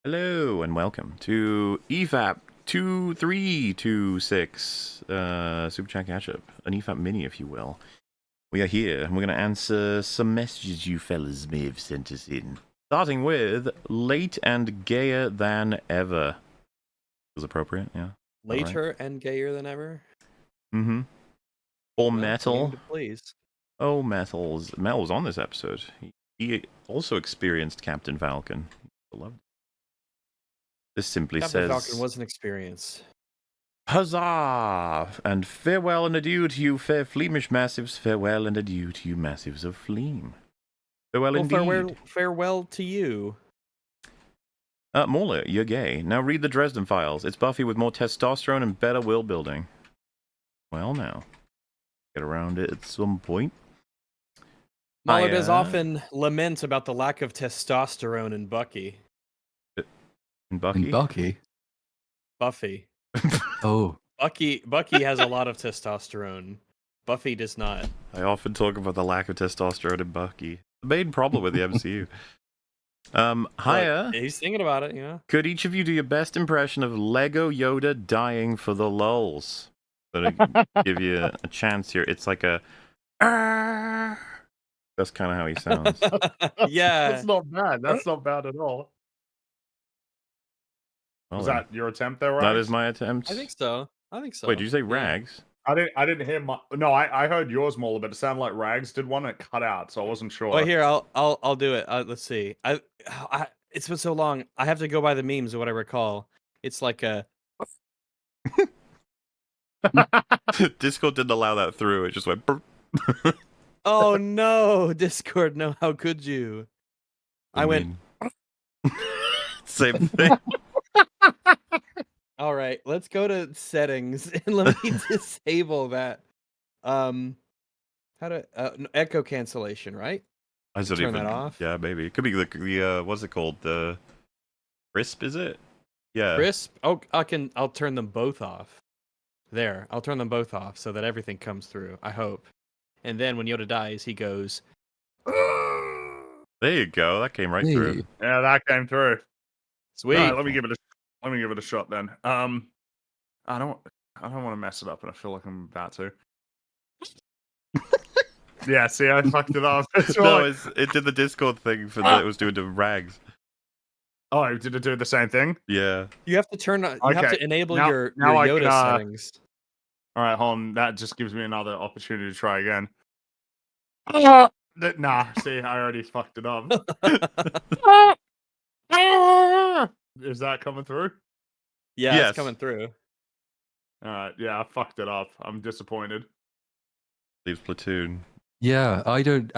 Hello and welcome to EFAP 2326 Superchat Catchup, an EFAP mini, if you will. We are here and we're going to answer some messages you fellas may have sent us in. Starting with late and gayer than ever. Was appropriate, yeah. Later and gayer than ever. Mm-hmm. Or Well, Metal. please. Oh, Metal's on this episode. He also experienced Captain Falcon. He loved it. This simply Captain says... Falcon was an experience. Huzzah! And farewell and adieu to you fair Fleamish massives, farewell and adieu to you massives of Fleam. Farewell Well, indeed. farewell to you. Mauler, you're gay. Now read the Dresden Files. It's Buffy with more testosterone and better will building. Well now. Get around it at some point. Mahler does often lament about the lack of testosterone in Bucky. In Bucky? In Bucky? Buffy. Oh. Bucky has a lot of testosterone. Buffy does not. I often talk about the lack of testosterone in Bucky. The main problem with the MCU. Hiya. But he's thinking about it, you know. Could each of you do your best impression of Lego Yoda dying for the lulz? So to give you a chance here, it's like a... That's kind of how he sounds. Yeah. That's not bad. That's not bad at all. Was that your attempt there, Rags? That is my attempt. I think so. Wait, did you say Rags? I didn't hear my... No, I heard yours, Mola, but it sounded like Rags did one and it cut out, so I wasn't sure. Well, here, I'll do it. Let's see. It's been so long. I have to go by the memes of what I recall. It's like a... Discord didn't allow that through. It just went... Oh no, Discord, no, how could you? I went... Same thing. All right, let's go to settings and let me disable that. How to echo cancellation, right? I don't Turn even... that off. Yeah, maybe. It could be the what's it called? The crisp, is it? Yeah. Crisp? Oh, I'll turn them both off. There, I'll turn them both off so that everything comes through, I hope. And then when Yoda dies, he goes... There you go. That came right through. Yeah, that came through. Sweet. All right, let me give it a shot then. I don't want to mess it up, and I feel like I'm about to. Yeah, see, I fucked it up. No, it did the Discord thing for that it was doing to Rags. Oh, did it do the same thing? Yeah. You have to turn on. You have to enable your Yoda settings. All right, hold on. That just gives me another opportunity to try again. Nah, see, I already fucked it up. Is that coming through? Yeah, yes. It's coming through. All right, yeah, I fucked it up. I'm disappointed. Leaves Platoon. Yeah, I can't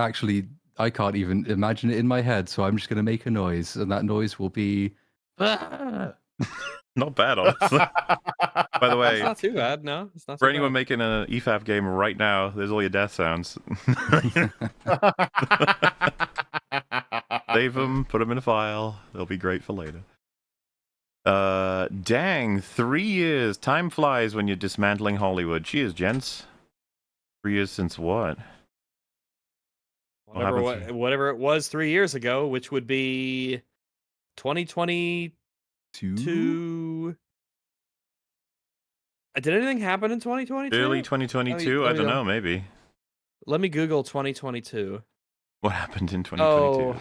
even imagine it in my head, so I'm just going to make a noise, and that noise will be... Not bad, honestly. By the way, it's not too bad, no. It's not for too anyone bad. making an EFAP game right now, there's all your death sounds. Save them, put them in a file. They'll be great for later. Dang, 3 years. Time flies when you're dismantling Hollywood. Cheers, gents. 3 years since what? Whatever it was 3 years ago, which would be 2022. Did anything happen in 2022? Early 2022? I don't know, maybe. Let me Google 2022. What happened in 2022? Oh.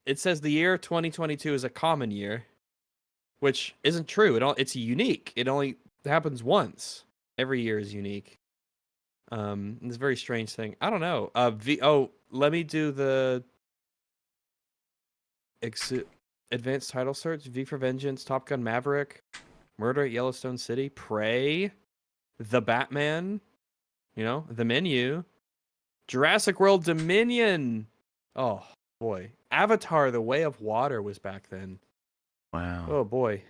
It says the year 2022 is a common year, which isn't true. It's unique. It only happens once. Every year is unique. It's a very strange thing. I don't know. Let me do the advanced title search. V for Vengeance, Top Gun Maverick, Murder at Yellowstone City, Prey, The Batman, The Menu, Jurassic World Dominion. Oh boy, Avatar: The Way of Water was back then. Wow. Oh boy,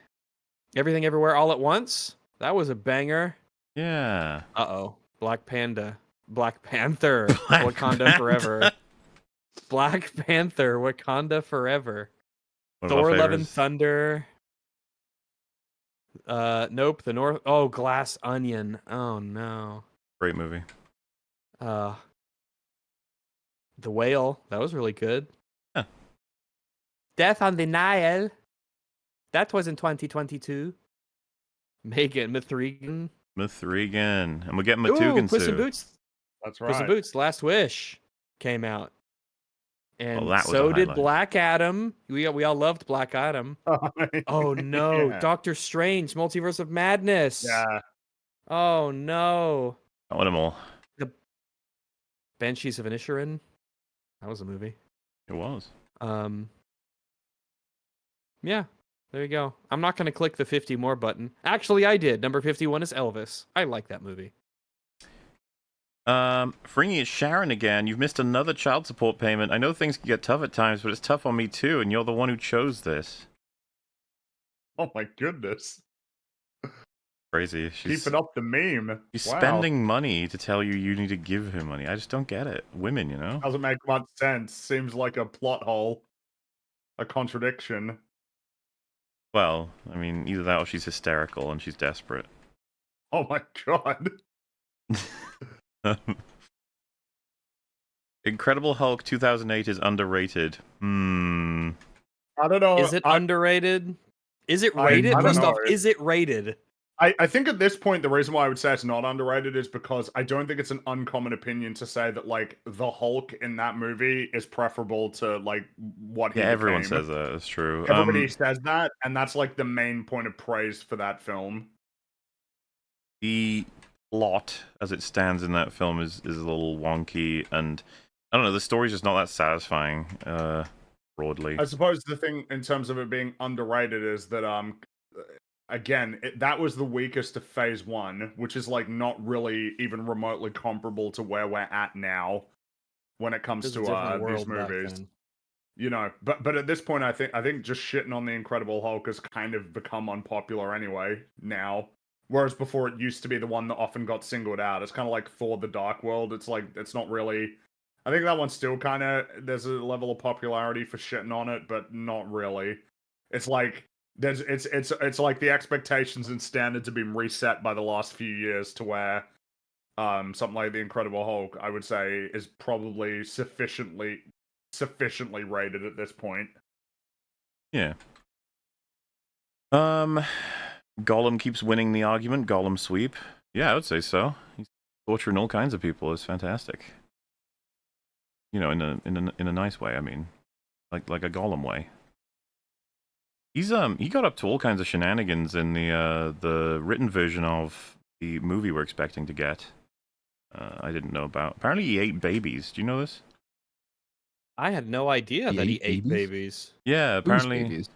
Everything Everywhere All at Once. That was a banger. Yeah. Black Panther, Wakanda Forever. Black Panther, Wakanda Forever. Thor: Love and Thunder. Nope. Glass Onion. Oh no. Great movie. The Whale. That was really good. Huh. Death on the Nile. That was in 2022. Megan Mithrigan. Mithrigan. And we're getting Ooh, Matugan Puss in soon. Boots. That's Puss in right. Boots, Last Wish came out. And that was a so did highlight. Black Adam. We all loved Black Adam. Oh no, Yeah. Doctor Strange, Multiverse of Madness. Yeah. Oh no. I want them all. Banshees of Inisherin. That was a movie. It was. Yeah, there you go. I'm not going to click the 50 more button. Actually, I did. Number 51 is Elvis. I like that movie. Fringy, it's Sharon again. You've missed another child support payment. I know things can get tough at times, but it's tough on me too, and you're the one who chose this. Oh my goodness. Crazy. She's Keeping up the meme. She's Wow. spending money to tell you need to give her money. I just don't get it. Women, you know? Doesn't make much sense. Seems like a plot hole. A contradiction. Well, I mean, either that or she's hysterical and she's desperate. Oh my god. Incredible Hulk 2008 is underrated. I don't know. Is it underrated? Is it I rated? don't First know. off, is it rated? I think at this point, the reason why I would say it's not underrated is because I don't think it's an uncommon opinion to say that, like, the Hulk in that movie is preferable to, like, what he Yeah, everyone became. says that. It's true. Everybody says that, and that's, like, the main point of praise for that film. The plot, as it stands in that film, is a little wonky, and I don't know, the story's just not that satisfying, broadly. I suppose the thing in terms of it being underrated is that, again, that was the weakest of Phase 1, which is, like, not really even remotely comparable to where we're at now when it comes It's a to different these world back movies. then. You know, but at this point, I think just shitting on the Incredible Hulk has kind of become unpopular anyway now. Whereas before, it used to be the one that often got singled out. It's kind of like Thor: The Dark World. It's like it's not really. I think that one's still kind of there's a level of popularity for shitting on it, but not really. It's like it's like the expectations and standards have been reset by the last few years to where something like the Incredible Hulk, I would say, is probably sufficiently rated at this point. Yeah. Gollum keeps winning the argument. Gollum sweep. Yeah, I would say so. He's torturing all kinds of people. It's fantastic. You know, in a nice way. I mean, like a Gollum way. He got up to all kinds of shenanigans in the written version of the movie we're expecting to get. I didn't know about. Apparently, he ate babies. Do you know this? I had no idea He that he ate ate babies? babies. Yeah, Whose apparently. babies?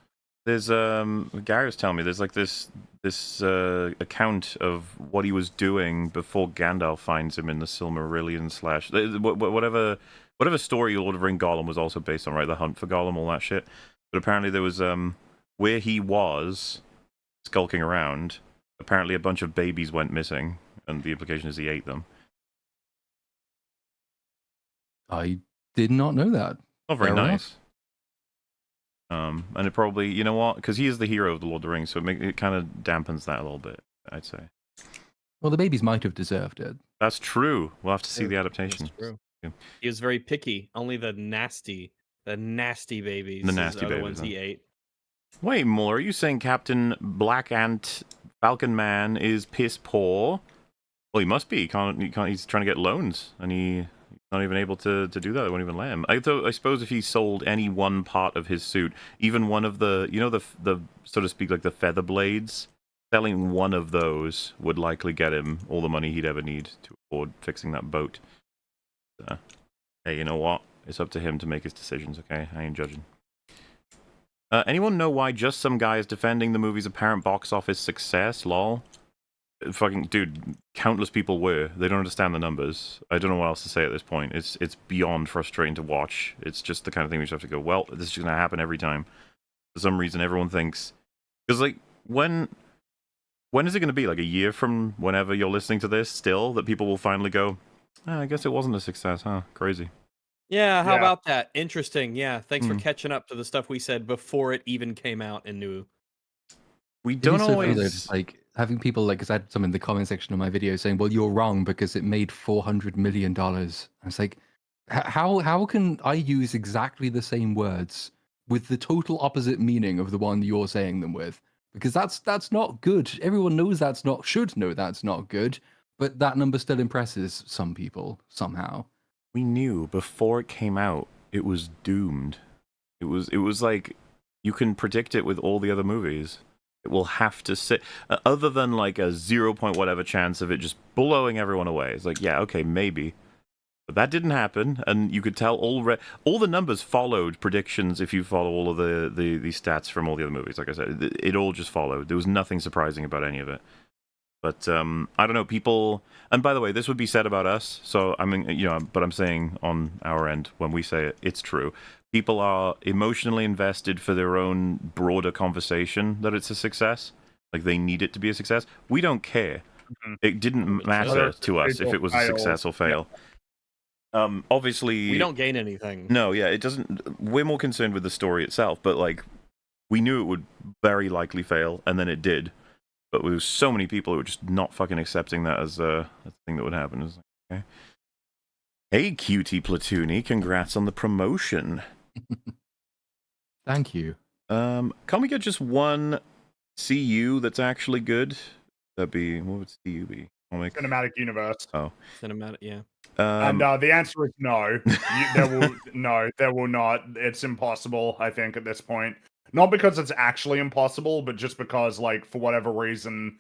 There's Gary was telling me there's like this account of what he was doing before Gandalf finds him in the Silmarillion / whatever story Lord of the Ring Gollum was also based on, right? The hunt for Gollum, all that shit. But apparently there was where he was skulking around. Apparently a bunch of babies went missing, and the implication is he ate them. I did not know that. Not very Fair enough. nice. And it probably, you know what? Because he is the hero of the Lord of the Rings, so it kind of dampens that a little bit, I'd say. Well, the babies might have deserved it. That's true. We'll have to see the That's adaptation. true. Yeah. He was very picky. Only the nasty babies The nasty are the babies, ones he ate. Wait, Muller, are you saying Captain Black Ant Falcon Man is piss poor? Well, he must be. He can't. He's trying to get loans, and he's not even able to do that. They won't even let him. I suppose if he sold any one part of his suit, even one of the, you know, the so to speak, like the feather blades, selling one of those would likely get him all the money he'd ever need to afford fixing that boat. Hey, you know what? It's up to him to make his decisions, okay? I ain't judging. Anyone know why Just Some Guy is defending the movie's apparent box office success? Lol. Fucking dude, countless people were. They don't understand the numbers. I don't know what else to say at this point. It's beyond frustrating to watch. It's just the kind of thing we just have to go, well, this is just gonna happen every time. For some reason, everyone thinks, because like when is it gonna be? Like a year from whenever you're listening to this, still that people will finally go, I guess it wasn't a success, huh? Crazy. Yeah, how Yeah. about that? Interesting. Yeah, thanks for Hmm. catching up to the stuff we said before it even came out and knew. We It don't is so funny, though, always. just, like having people like, because I had some in the comment section of my video saying, "Well, you're wrong because it made $400 million." I was like, how can I use exactly the same words with the total opposite meaning of the one you're saying them with, because that's not good. Everyone knows should know that's not good, but that number still impresses some people somehow. We knew before it came out it was doomed. It was like you can predict it with all the other movies. It will have to sit, other than like a 0. whatever chance of it just blowing everyone away. It's like, yeah, okay, maybe. But that didn't happen, and you could tell all the numbers followed predictions if you follow all of the stats from all the other movies. Like I said, it all just followed. There was nothing surprising about any of it. But I don't know, people. And by the way, this would be said about us. So I mean, but I'm saying on our end when we say it, it's true. People are emotionally invested for their own broader conversation that it's a success. Like they need it to be a success. We don't care. Mm-hmm. It didn't matter to us if it was a success or fail. Yeah. Obviously, we don't gain anything. No, yeah, it doesn't. We're more concerned with the story itself, but like, we knew it would very likely fail, and then it did. But there was so many people who were just not fucking accepting that as a thing that would happen. It was like, okay. Hey, cutie Platoony, congrats on the promotion. Thank you. Can't we get just one CU that's actually good? That'd be, what would CU be? Cinematic universe. Oh, cinematic, yeah. And the answer is no. There will not. It's impossible, I think, at this point. Not because it's actually impossible, but just because, like, for whatever reason,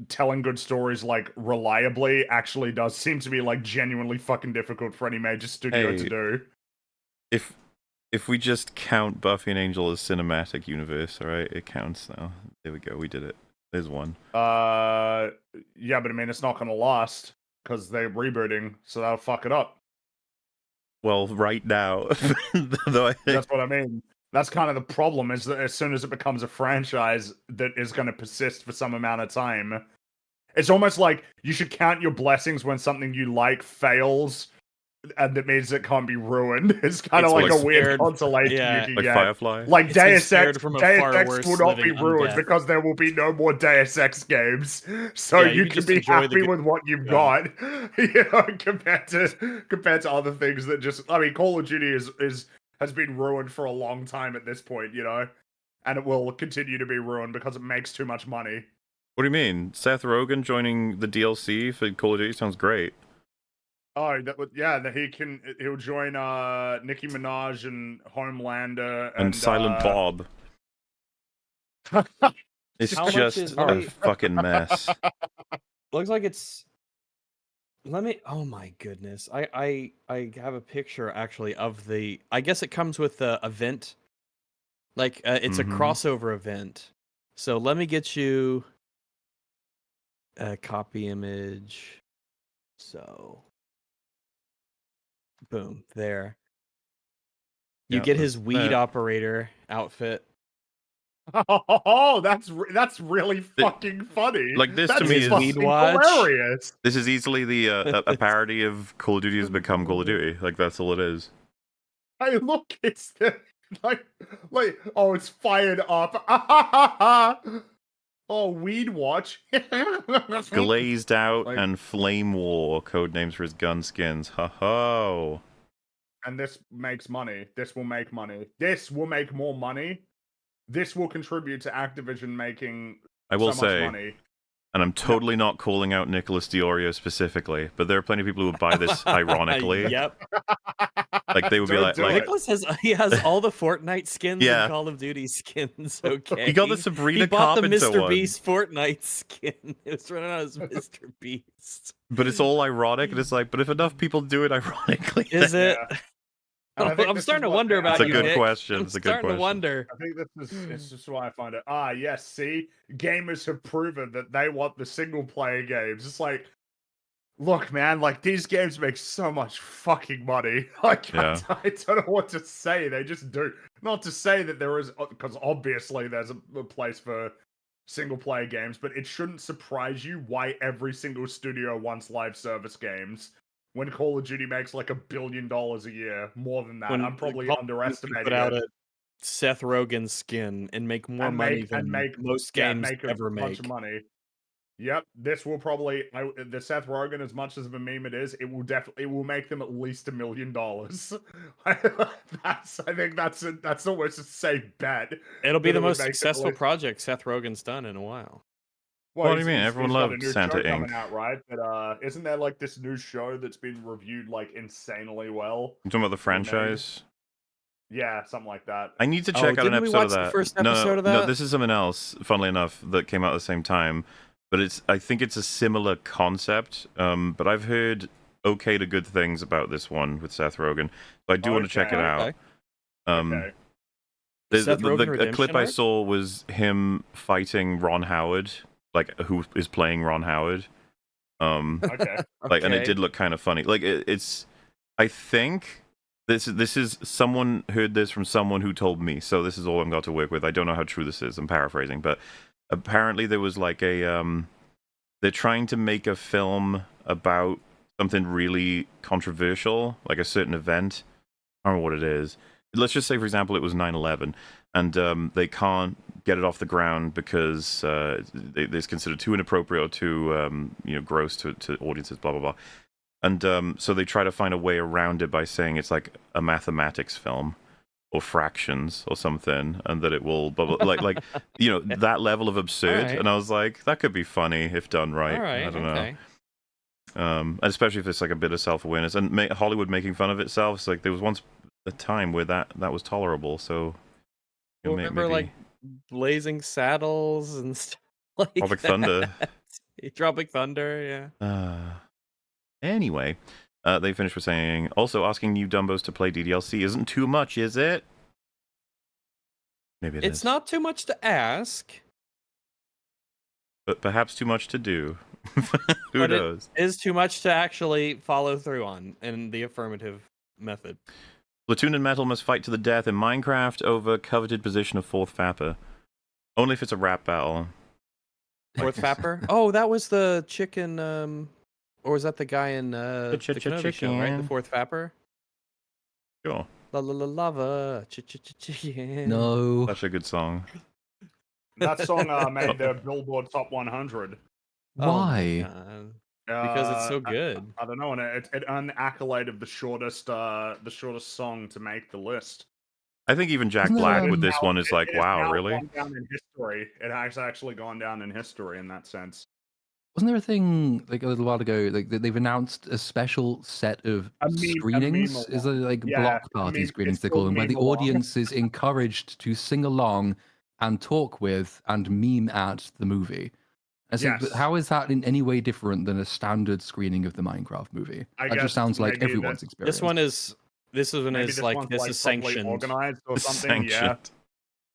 telling good stories, like, reliably actually does seem to be, like, genuinely fucking difficult for any major studio to do. If we just count Buffy and Angel as cinematic universe, alright, it counts now. There we go, we did it. There's one. Yeah, but I mean, it's not gonna last. Because they're rebooting, so that'll fuck it up. Well, right now. That's what I mean. That's kind of the problem, is that as soon as it becomes a franchise that is going to persist for some amount of time, it's almost like you should count your blessings when something you like fails, and it means it can't be ruined. It's kind of like a weird consolation you can like get. Firefly? Like Deus Ex will not be ruined because there will be no more Deus Ex games. So you can be happy with what you've got. Compared to other things that just, I mean, Call of Duty has been ruined for a long time at this point, and it will continue to be ruined because it makes too much money. What do you mean? Seth Rogen joining the DLC for Call of Duty sounds great. Oh, he'll join Nicki Minaj and Homelander and Silent Bob. It's just a fucking mess. Looks like it's. Oh my goodness! I have a picture actually of the. I guess it comes with the event. Like it's a crossover event. So let me get you a copy image. So. Boom, there. You get his weed operator outfit. Oh, that's really fucking funny. Like this to me is hilarious. This is easily the a parody of Call of Duty has become Call of Duty. Like that's all it is. Hey, look, it's the like oh, it's fired up. Oh, Weed Watch. Glazed Out and Flame War, code names for his gun skins. Ho ho. And this makes money. This will make money. This will make more money. This will contribute to Activision making much money. And I'm totally not calling out Nicholas Diorio specifically, but there are plenty of people who would buy this ironically. Yep. Like they would be like Nicholas has all the Fortnite skins and Call of Duty skins. Okay. He got the Sabrina He bought Carpenter the Mr. one. Beast Fortnite skin. It was running out as Mr. Beast. But it's all ironic, and it's like, but if enough people do it ironically, is it? Yeah. I'm starting to wonder about you. It's a good question. I'm starting to wonder. I think it's just why I find it. Yes, see, gamers have proven that they want the single player games. It's like, look, man, like these games make so much fucking money. Like, I don't know what to say. They just do. Not to say that there is, because obviously there's a place for single player games, but it shouldn't surprise you why every single studio wants live service games. When Call of Duty makes like $1 billion a year, more than that, I'm probably underestimating put out a Seth Rogen skin and make more money than most games ever make. Bunch of money. Yep, this will probably the Seth Rogen, as much as of a meme it is, it will make them at least $1 million. I think that's almost a safe bet. It'll be that the it would most make them at successful least- project Seth Rogen's done in a while. Well, What do you mean? Everyone he's got a loved new Santa show coming Inc. out, right? But isn't there like this new show that's been reviewed like insanely well? You talking about the Being made? franchise? Yeah, something like that. I need to check out an didn't we episode watch of the that. first No, episode of no, that? this is something else, funnily enough, that came out at the same time. But I think it's a similar concept. But I've heard okay to good things about this one with Seth Rogen. So I do want to check it Okay. out. Okay. Okay. Seth Rogen A redemption clip I arc? saw was him fighting Ron Howard, like who is playing Ron Howard. Okay. Like, and it Okay. did look kind of funny. Like, it's. I think this is someone heard this from someone who told me. So this is all I've got to work with. I don't know how true this is. I'm paraphrasing, but apparently there was like a they're trying to make a film about something really controversial, like a certain event. I don't know what it is. Let's just say, for example, it was 9/11, and they can't get it off the ground because it's considered too inappropriate or too gross to audiences, blah blah blah. And so they try to find a way around it by saying it's like a mathematics film or fractions or something, and that it will blah, blah, like that level of absurd. Alright. And I was like, that could be funny if done right. All right. I don't okay. know. Especially if it's like a bit of self-awareness and Hollywood making fun of itself. It's like there was once a time where that was tolerable. So Well, remember, like Blazing Saddles and stuff like Tropic that. Thunder. Tropic Thunder, yeah. Anyway, they finished with saying, also asking new Dumbos to play DDLC isn't too much, is it? Maybe It's not too much to ask. But perhaps too much to do. Who But knows? It is too much to actually follow through on in the affirmative method. Platoon and Metal must fight to the death in Minecraft over coveted position of fourth Fapper. Only if it's a rap battle. Fourth Fapper? Oh, that was the chicken, or was that the guy in the Kenobi show, right? The chicken. Fourth Fapper? Sure. La la la lava, chicken. No. Such a good song. That song made the Billboard Top 100. Oh my Why? God. Because it's so good. I don't know, and it earned the accolade of the shortest song to make the list. I think even Jack Isn't there, Black um, with this one is like, It has wow, now really? gone down in history. It has actually gone down in history in that sense. Wasn't there a thing like a little while ago, like they've announced a special set of A meme screenings? Is there like Yeah, block party meme- screenings it's they call called them, where the meme-along. audience is encouraged to sing along and talk with and meme at the movie. I said, but Yes. how is that in any way different than a standard screening of the Minecraft movie? I That guess just sounds like maybe everyone's experience. This one is Maybe like one's, this is properly sanctioned. organized or something. Yeah, Sanctioned.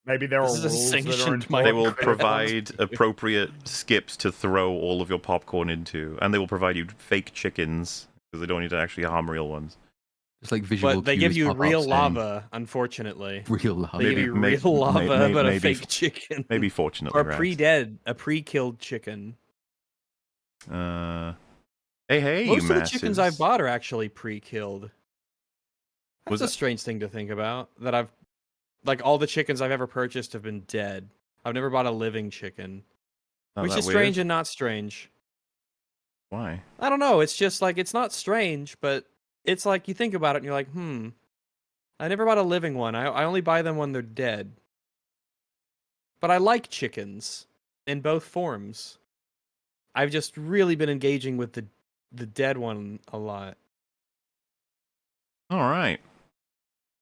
maybe there This are is a rules that are sanctioned in place. They will Minecraft. provide appropriate skips to throw all of your popcorn into, and they will provide you fake chickens because they don't need to actually harm real ones. Just like visual But they give cues you pop up real saying, lava, unfortunately. Real lava. They give Maybe- you may- real lava, may- but a maybe- fake chicken. Maybe fortunately, Or a Rex. a pre-killed chicken. Hey, Most you of the chickens I've massives. bought are actually pre-killed. That's Was a that- strange thing to think about. Like all the chickens I've ever purchased have been dead. I've never bought a living chicken, Not which that is strange weird. and not strange. Why? I don't know. It's just like it's not strange, but it's like you think about it and you're like, I never bought a living one. I only buy them when they're dead. But I like chickens in both forms. I've just really been engaging with the dead one a lot. All right.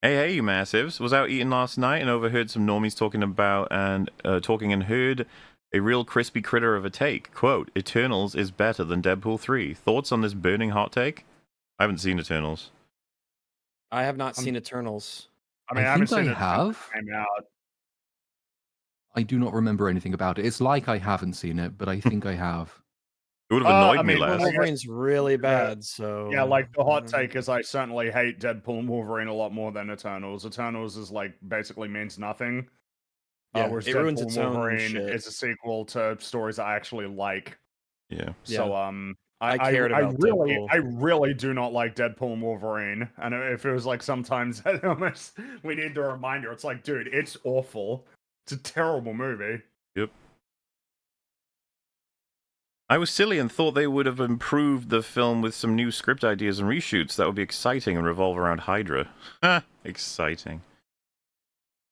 Hey, you massives. Was out eating last night and overheard some normies talking and heard a real crispy critter of a take. Quote, Eternals is better than Deadpool 3. Thoughts on this burning hot take? I haven't seen Eternals. I have not seen Eternals. I mean, I I haven't think seen I it have. since it came out. I do not remember anything about it. It's like I haven't seen it, but I think I have. It would have annoyed I me mean, less. Wolverine's really bad, so Yeah, like the hot Mm. take is I certainly hate Deadpool and Wolverine a lot more than Eternals. Eternals is like basically means nothing. Yeah, Whereas it ruins Deadpool its and own Wolverine shit. is a sequel to stories I actually like. Yeah. So I cared about Deadpool. I really do not like Deadpool and Wolverine. And it feels like sometimes almost we need the reminder. It's like, dude, it's awful. It's a terrible movie. Yep. I was silly and thought they would have improved the film with some new script ideas and reshoots that would be exciting and revolve around Hydra. Ha! Exciting.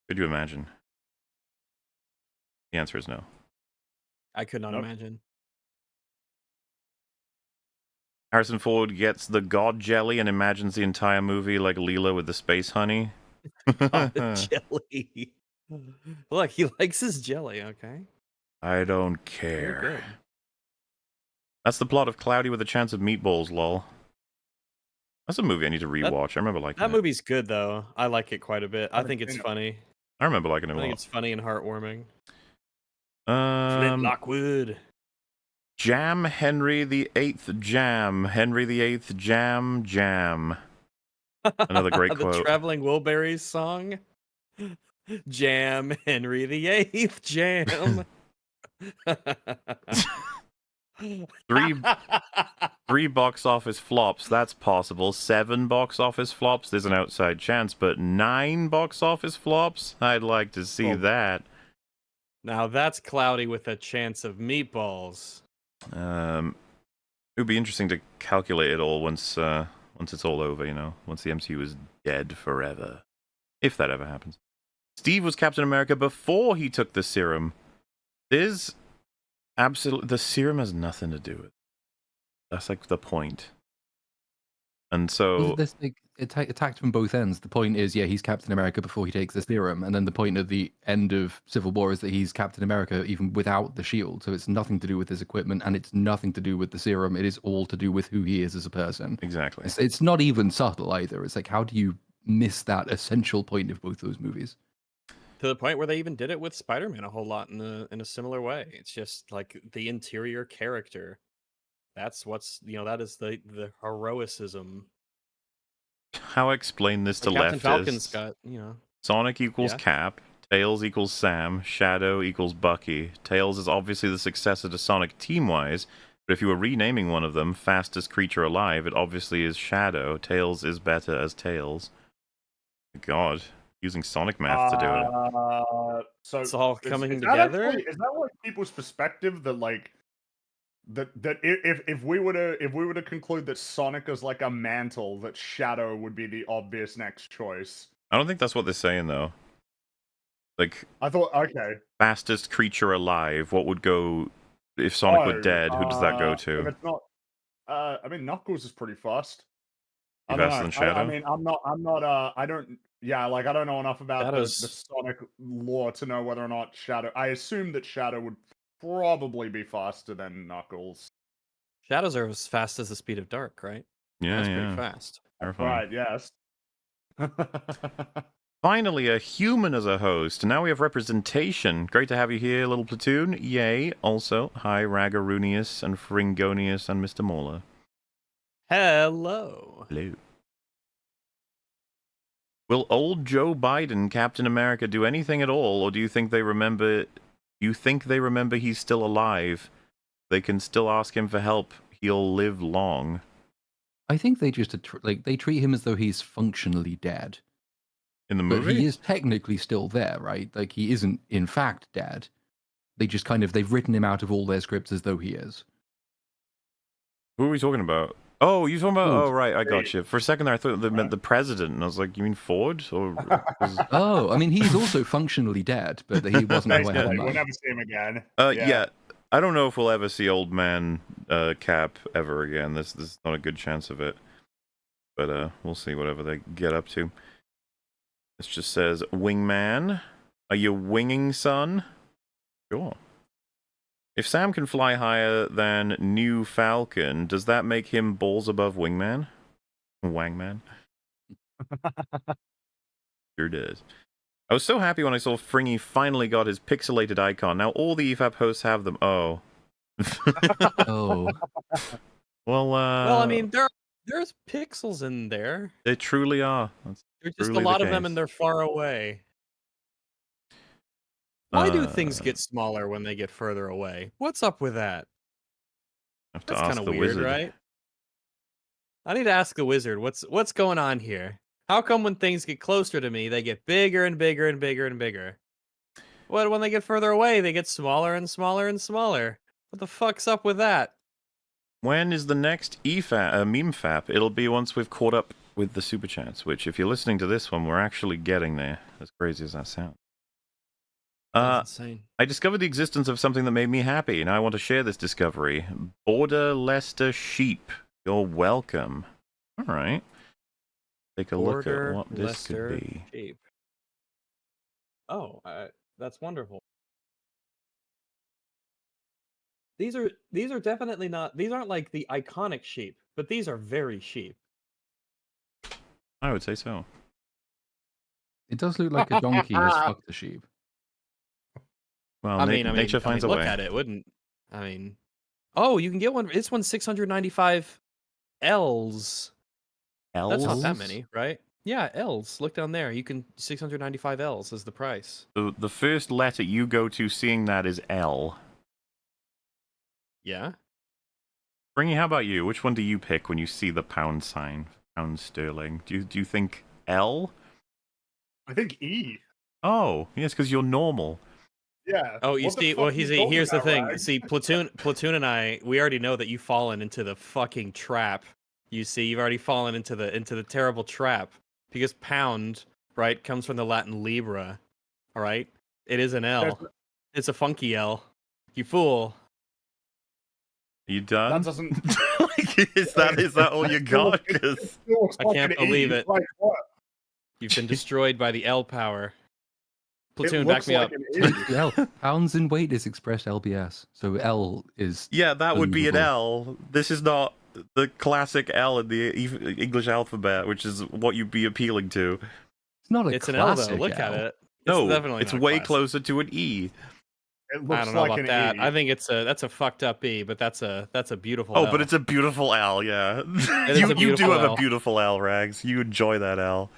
Could you imagine? The answer is no. I could not Nope. imagine. Harrison Ford gets the god jelly and imagines the entire movie like Leela with the space honey. Oh, the jelly. Look, he likes his jelly. Okay. I don't Very care. good. That's the plot of Cloudy with a Chance of Meatballs, lol. That's a movie I need to rewatch. I remember liking That it. movie's good though. I like it quite a bit. I Haven't think it's seen it. funny. I remember liking it I a think lot. it's funny and heartwarming. Flint Lockwood. Jam Henry the Eighth Jam. Henry the Eighth Jam Jam. Another great The quote. Traveling Wilburys song. Jam Henry the Eighth Jam. Three box office flops, that's possible. 7 box office flops, there's an outside chance. But 9 box office flops? I'd like to see Oh. that. Now that's Cloudy with a Chance of Meatballs. It would be interesting to calculate it all once it's all over, you know? Once the MCU is dead forever. If that ever happens. Steve was Captain America before he took the serum. The serum has nothing to do with it. That's like the point. And so This like attacked from both ends. The point is, yeah, he's Captain America before he takes the serum, and then the point at the end of Civil War is that he's Captain America even without the shield. So it's nothing to do with his equipment, and it's nothing to do with the serum. It is all to do with who he is as a person. exactly. It's not even subtle either. It's like, how do you miss that essential point of both those movies? To the point where they even did it with Spider-Man a whole lot in a similar way. It's just like the interior character. That's what's that is the heroicism. How I explain this to Like Captain Falcon's leftists? got Sonic equals Yeah. Cap, Tails equals Sam, Shadow equals Bucky. Tails is obviously the successor to Sonic team-wise, but if you were renaming one of them fastest creature alive, it obviously is Shadow. Tails is better as Tails. God, using Sonic math to do it. So It's all is- coming is that together? is that like people's perspective that like that if we were to conclude that Sonic is like a mantle, that Shadow would be the obvious next choice? I don't think that's what they're saying though. Like I thought, okay. fastest creature alive, what would go if Sonic were dead? Who does that go If to? it's not, I mean, Knuckles is pretty fast. I Be don't faster know. than Shadow? I mean, I'm not. I don't. Yeah, like I don't know enough about the Sonic lore to know whether or not Shadow. I assume that Shadow would probably be faster than Knuckles. Shadows are as fast as the speed of dark, right? Yeah, That's yeah. pretty fast. Terrifying. Right. Yes. Finally, a human as a host. Now we have representation. Great to have you here, little platoon. Yay. Also, hi, Ragarunius and Fringonius and Mr. Mauler. Hello. Hello. Will old Joe Biden, Captain America, do anything at all, or do you think they remember? He's still alive? They can still ask him for help. He'll live long. I think they just they treat him as though he's functionally dead. In the But movie? he is technically still there, right? Like he isn't in fact dead. They just they've written him out of all their scripts as though he is. Who are we talking about? Oh, you talking about? Ford. Oh, right, I got you. For a second there, I thought they meant the president, and I was like, you mean Ford? Or Oh, I mean, he's also functionally dead, but he wasn't who I had in We'll mind. never see him again. yeah. I don't know if we'll ever see old man Cap ever again. This is not a good chance of it. But we'll see whatever they get up to. This just says, Wingman, are you winging, son? Sure. If Sam can fly higher than New Falcon, does that make him balls above Wingman? Wangman? Sure does. I was so happy when I saw Fringy finally got his pixelated icon. Now all the EFAP hosts have them. Oh. Oh, Well, Well, I mean, there's pixels in there. they truly are. That's There's just a truly the lot of them case. and they're far away. Why do things get smaller when they get further away? What's up with that? Have to That's ask kind of the weird, wizard. right? I need to ask the wizard what's going on here. How come when things get closer to me, they get bigger and bigger and bigger and bigger? Well, when they get further away, they get smaller and smaller and smaller. What the fuck's up with that? When is the next EFAP, meme fap? It'll be once we've caught up with the super chats, which if you're listening to this one, we're actually getting there. As crazy as that sounds. That's insane. I discovered the existence of something that made me happy, and I want to share this discovery. Border Leicester sheep. You're welcome. All right. Take a look at what this could be. Sheep. Oh, that's wonderful. These are definitely not. These aren't like the iconic sheep, but these are very sheep. I would say so. It does look like a donkey has fucked the sheep. Well, nature finds a way. Look at it, wouldn't? I mean, oh, you can get one. This one's 695 L's. L's? That's not that many, right? Yeah, L's. Look down there. You can 695 L's is the price. So the first letter you go to seeing that is L. Yeah. Springy, how about you? Which one do you pick when you see the pound sign? Pound sterling. Do you think L? I think E. Oh, yes, because you're normal. Yeah. Oh, you What the see, fuck well, are you here's talking the about, thing. Rag? See, Platoon and I, we already know that you've fallen into the fucking trap. You see, you've already fallen into the terrible trap because pound, right, comes from the Latin libra. All right, it is an L. There's- It's a funky L. You fool. Are you done? That doesn't. is that all you got? 'Cause I can't believe it. Like what? You've been destroyed by the L power. Platoon, It back looks me like up. an E. L. Pounds in weight is expressed LBS. So L is. yeah, that would be an Believable. L. This is not the classic L in the English alphabet, which is what you'd be appealing to. It's not a It's an L though. classic Look at L. it. No, definitely it's not way classic. closer to an E. It looks I don't know like about an that. E. I think that's a fucked up E, but that's a beautiful. Oh, L. but it's a beautiful L, yeah. is you a do beautiful have a L. beautiful L, Rags. You enjoy that L.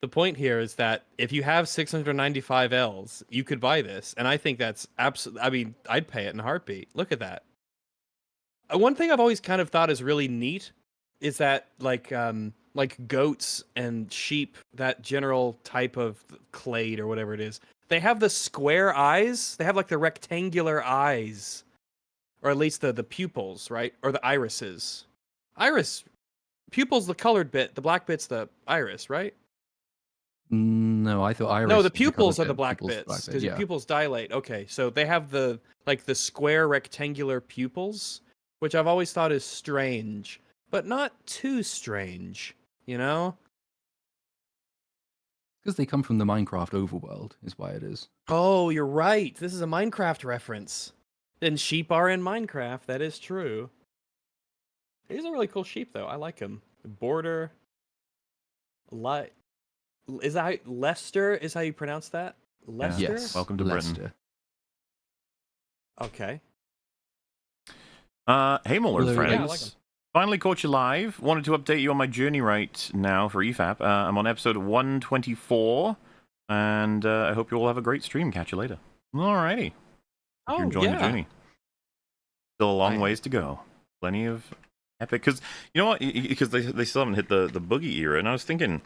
The point here is that if you have 695 L's, you could buy this, and I think that's absolutely. I mean, I'd pay it in a heartbeat. Look at that. One thing I've always kind of thought is really neat is that like goats and sheep, that general type of clade or whatever it is, they have the square eyes. They have like the rectangular eyes, or at least the pupils, right, or the irises. Iris pupils, the colored bit. The black bit's the iris, right? No, I thought iris. No, was the pupils colour are the bit, black pupils bits black bit, because your yeah. pupils dilate. Okay, so they have the square rectangular pupils, which I've always thought is strange, but not too strange, you know? Because they come from the Minecraft overworld, is why it is. Oh, you're right. This is a Minecraft reference. Then sheep are in Minecraft. That is true. He's a really cool sheep, though. I like him. Border. Is that Leicester? Is how you pronounce that? Leicester? Yes. Welcome to Leicester. Britain. Okay. Hey, Muller Hello, friends. yeah, I like 'em. Finally caught you live. Wanted to update you on my journey right now for EFAP. I'm on episode 124, and I hope you all have a great stream. Catch you later. Alrighty. Hope you're enjoying the journey. Still a long ways to go. Plenty of epic. Because, you know what? Because they still haven't hit the Boogie era, and I was thinking,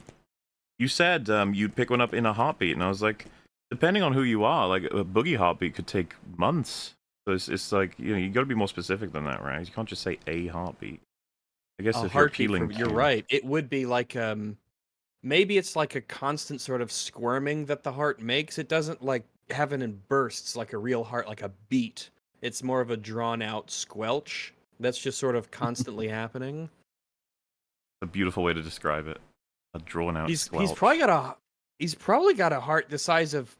you said you'd pick one up in a heartbeat, and I was like, depending on who you are, like a Boogie heartbeat could take months. So it's like, you got to be more specific than that, right? You can't just say a heartbeat. I guess A if you're heartbeat appealing you're to... right. It would be like maybe it's like a constant sort of squirming that the heart makes. It doesn't like have it in bursts like a real heart, like a beat. It's more of a drawn out squelch that's just sort of constantly happening. A beautiful way to describe it. A drawn out He's squelch. probably got a heart the size of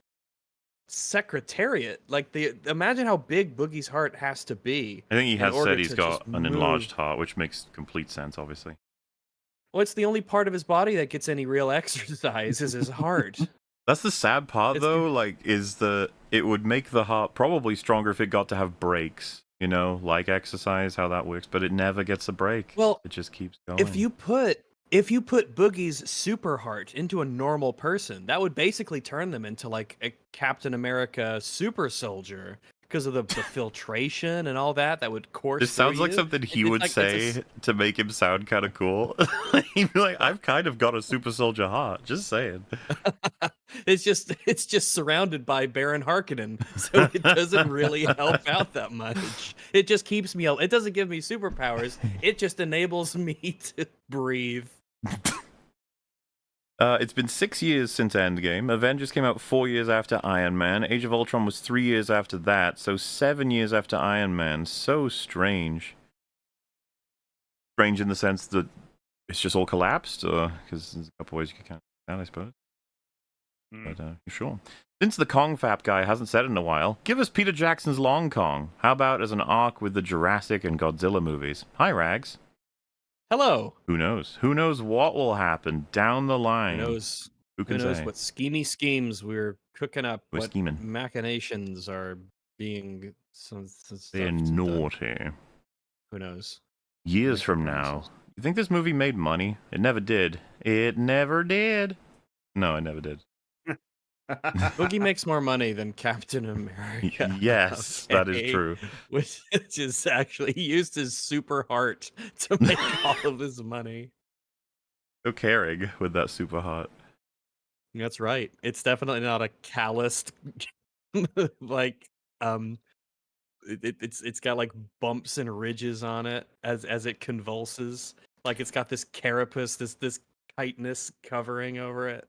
Secretariat. Like imagine how big Boogie's heart has to be. I think he in has order said he's to got just an enlarged move. heart, which makes complete sense, obviously. Well, it's the only part of his body that gets any real exercise is his heart. That's the sad part, It's- though, like, it would make the heart probably stronger if it got to have breaks, like exercise, how that works, but it never gets a break. Well, It just keeps going. if you put Boogie's super heart into a normal person, that would basically turn them into like a Captain America super soldier. because of the filtration and all that would course. This sounds through like you. something he It's would like- it's say to make him sound kind of cool. He'd be like, "I've kind of got a super soldier heart." Just saying. it's just surrounded by Baron Harkonnen, so it doesn't really help out that much. It just keeps me. It doesn't give me superpowers. It just enables me to breathe. It's been 6 years since Endgame. Avengers came out 4 years after Iron Man. Age of Ultron was 3 years after that, so 7 years after Iron Man. So strange. Strange in the sense that it's just all collapsed, because there's a couple ways you could count that, I suppose. But sure. Since the Kong Fap guy hasn't said it in a while, give us Peter Jackson's Long Kong. How about as an arc with the Jurassic and Godzilla movies? Hi, Rags. Hello. Who knows? Who knows what will happen down the Who line? knows? Who can Who knows say? what schemy schemes we're cooking up? We're what scheming. machinations are being some They're stuff done. naughty. Who knows? Years Make from the now. promises. You think this movie made money? It never did. It never did. No, it never did. Boogie makes more money than Captain America. Yes, that is okay? true. Which is actually he used his super heart to make all of his money. So caring with that super heart. That's right. It's definitely not a calloused like it's got like bumps and ridges on it as it convulses. Like it's got this carapace, this chitinous covering over it.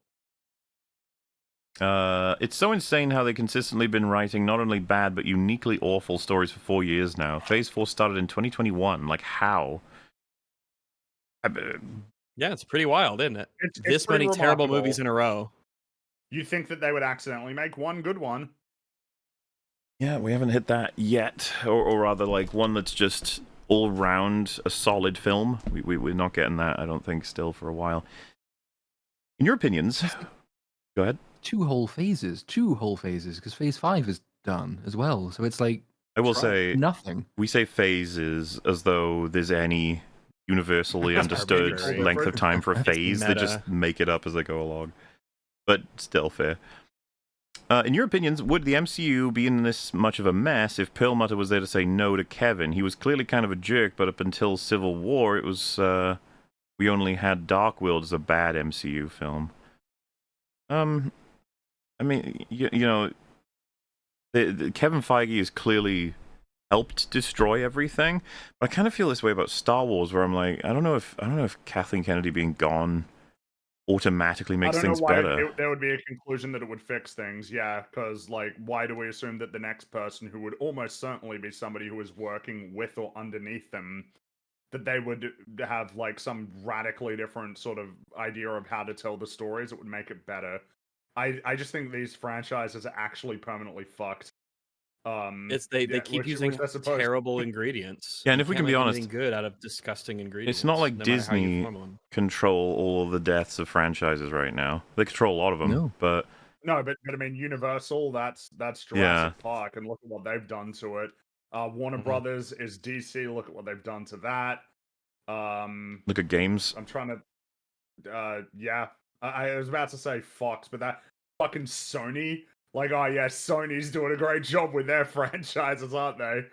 It's so insane how they've consistently been writing not only bad but uniquely awful stories for 4 years now. Phase 4 started in 2021. Like, how? Yeah, it's pretty wild, isn't it? It's This pretty many terrible remarkable. movies in a row. You'd think that they would accidentally make one good one. Yeah, we haven't hit that yet. Or rather, like, one that's just all round a solid film. We're not getting that, I don't think, still for a while. In your opinions, go ahead. Two whole phases, because phase 5 is done as well. So it's like I will say, nothing. we say phases as though there's any universally That's understood arbitrary. length of time for a It's phase. They just meta. make it up as they go along. But still fair. In your opinions, would the MCU be in this much of a mess if Perlmutter was there to say no to Kevin? He was clearly kind of a jerk, but up until Civil War, it was we only had Dark World as a bad MCU film. I mean, you know, the Kevin Feige has clearly helped destroy everything, but I kind of feel this way about Star Wars, where I'm like, I don't know if Kathleen Kennedy being gone automatically makes I don't things know why better. there would be a conclusion that it would fix things. Yeah, because like, why do we assume that the next person, who would almost certainly be somebody who is working with or underneath them, that they would have like some radically different sort of idea of how to tell the stories that would make it better? I just think these franchises are actually permanently fucked. They yeah, keep which using they're supposed- terrible ingredients. Yeah, and You if we can't can be make honest, anything good out of disgusting ingredients. It's not like no matter how you Disney form them. control all of the deaths of franchises right now. They control a lot of them, No. but No, but I mean, Universal, that's Jurassic Yeah. Park, and look at what they've done to it. Warner Mhm. Brothers is DC. Look at what they've done to that. look at games. I'm trying to, yeah. I was about to say Fox, but that fucking Sony. Like, oh yeah, Sony's doing a great job with their franchises, aren't they?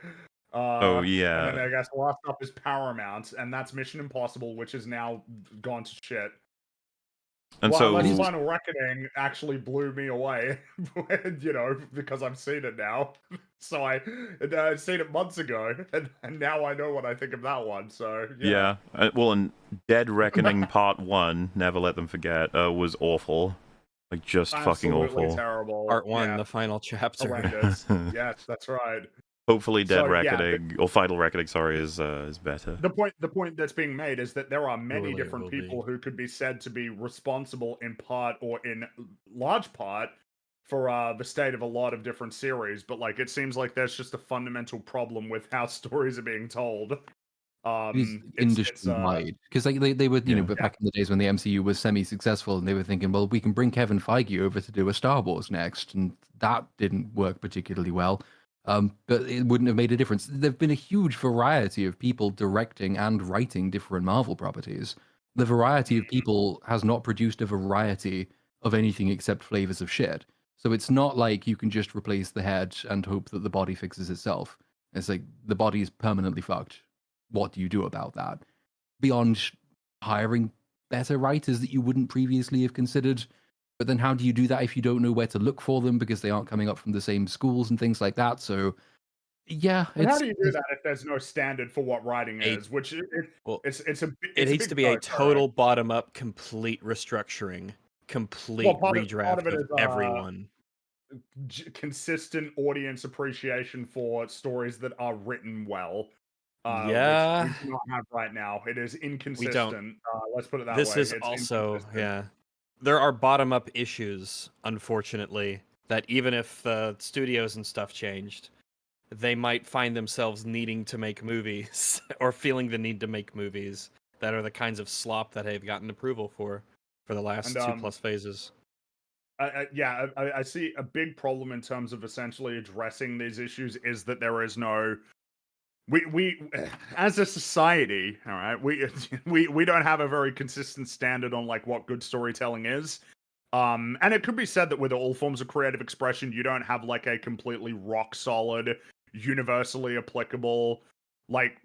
Oh And yeah, then I guess the last up is Paramount, and that's Mission Impossible, which is now gone to shit. and Well, so unless Final Reckoning actually blew me away, you know, because I've seen it now. So I'd seen it months ago, and now I know what I think of that one. So yeah. Well, and Dead Reckoning Part 1, never let them forget, was awful. Like, just fucking absolutely awful. terrible. Part 1, yeah, the final chapter. horrendous. Yes, that's right. Hopefully, Dead So, yeah, Reckoning or Final Reckoning, sorry, is better. The point that's being made is that there are many Surely it different will be. people who could be said to be responsible in part or in large part for the state of a lot of different series, but like it seems like there's just a fundamental problem with how stories are being told. It's industry wide, because like they were, you know, but back in the days when the MCU was semi-successful, and they were thinking, well, we can bring Kevin Feige over to do a Star Wars next, and that didn't work particularly well. But it wouldn't have made a difference. There've been a huge variety of people directing and writing different Marvel properties. The variety of people has not produced a variety of anything except flavors of shit. So it's not like you can just replace the head and hope that the body fixes itself. It's like the body is permanently fucked. What do you do about that? Beyond hiring better writers that you wouldn't previously have considered. But then how do you do that if you don't know where to look for them because they aren't coming up from the same schools and things like that? So yeah, And how do you do that if there's no standard for what writing is? Which Well, it's it needs big to be a no, total bottom-up, complete restructuring, complete Well, part of redraft it of is everyone. consistent audience appreciation for stories that are written well. Yeah. Which we do not have right now. It is inconsistent. Let's put it that This way. is It's also, inconsistent. yeah. There are bottom-up issues, unfortunately, that even if the studios and stuff changed, they might find themselves needing to make movies or feeling the need to make movies that are the kinds of slop that they've gotten approval for the last And, 2+ phases. I see a big problem in terms of essentially addressing these issues is that there is no we as a society, all right, we don't have a very consistent standard on like what good storytelling is. And it could be said that with all forms of creative expression, you don't have like a completely rock solid, universally applicable, like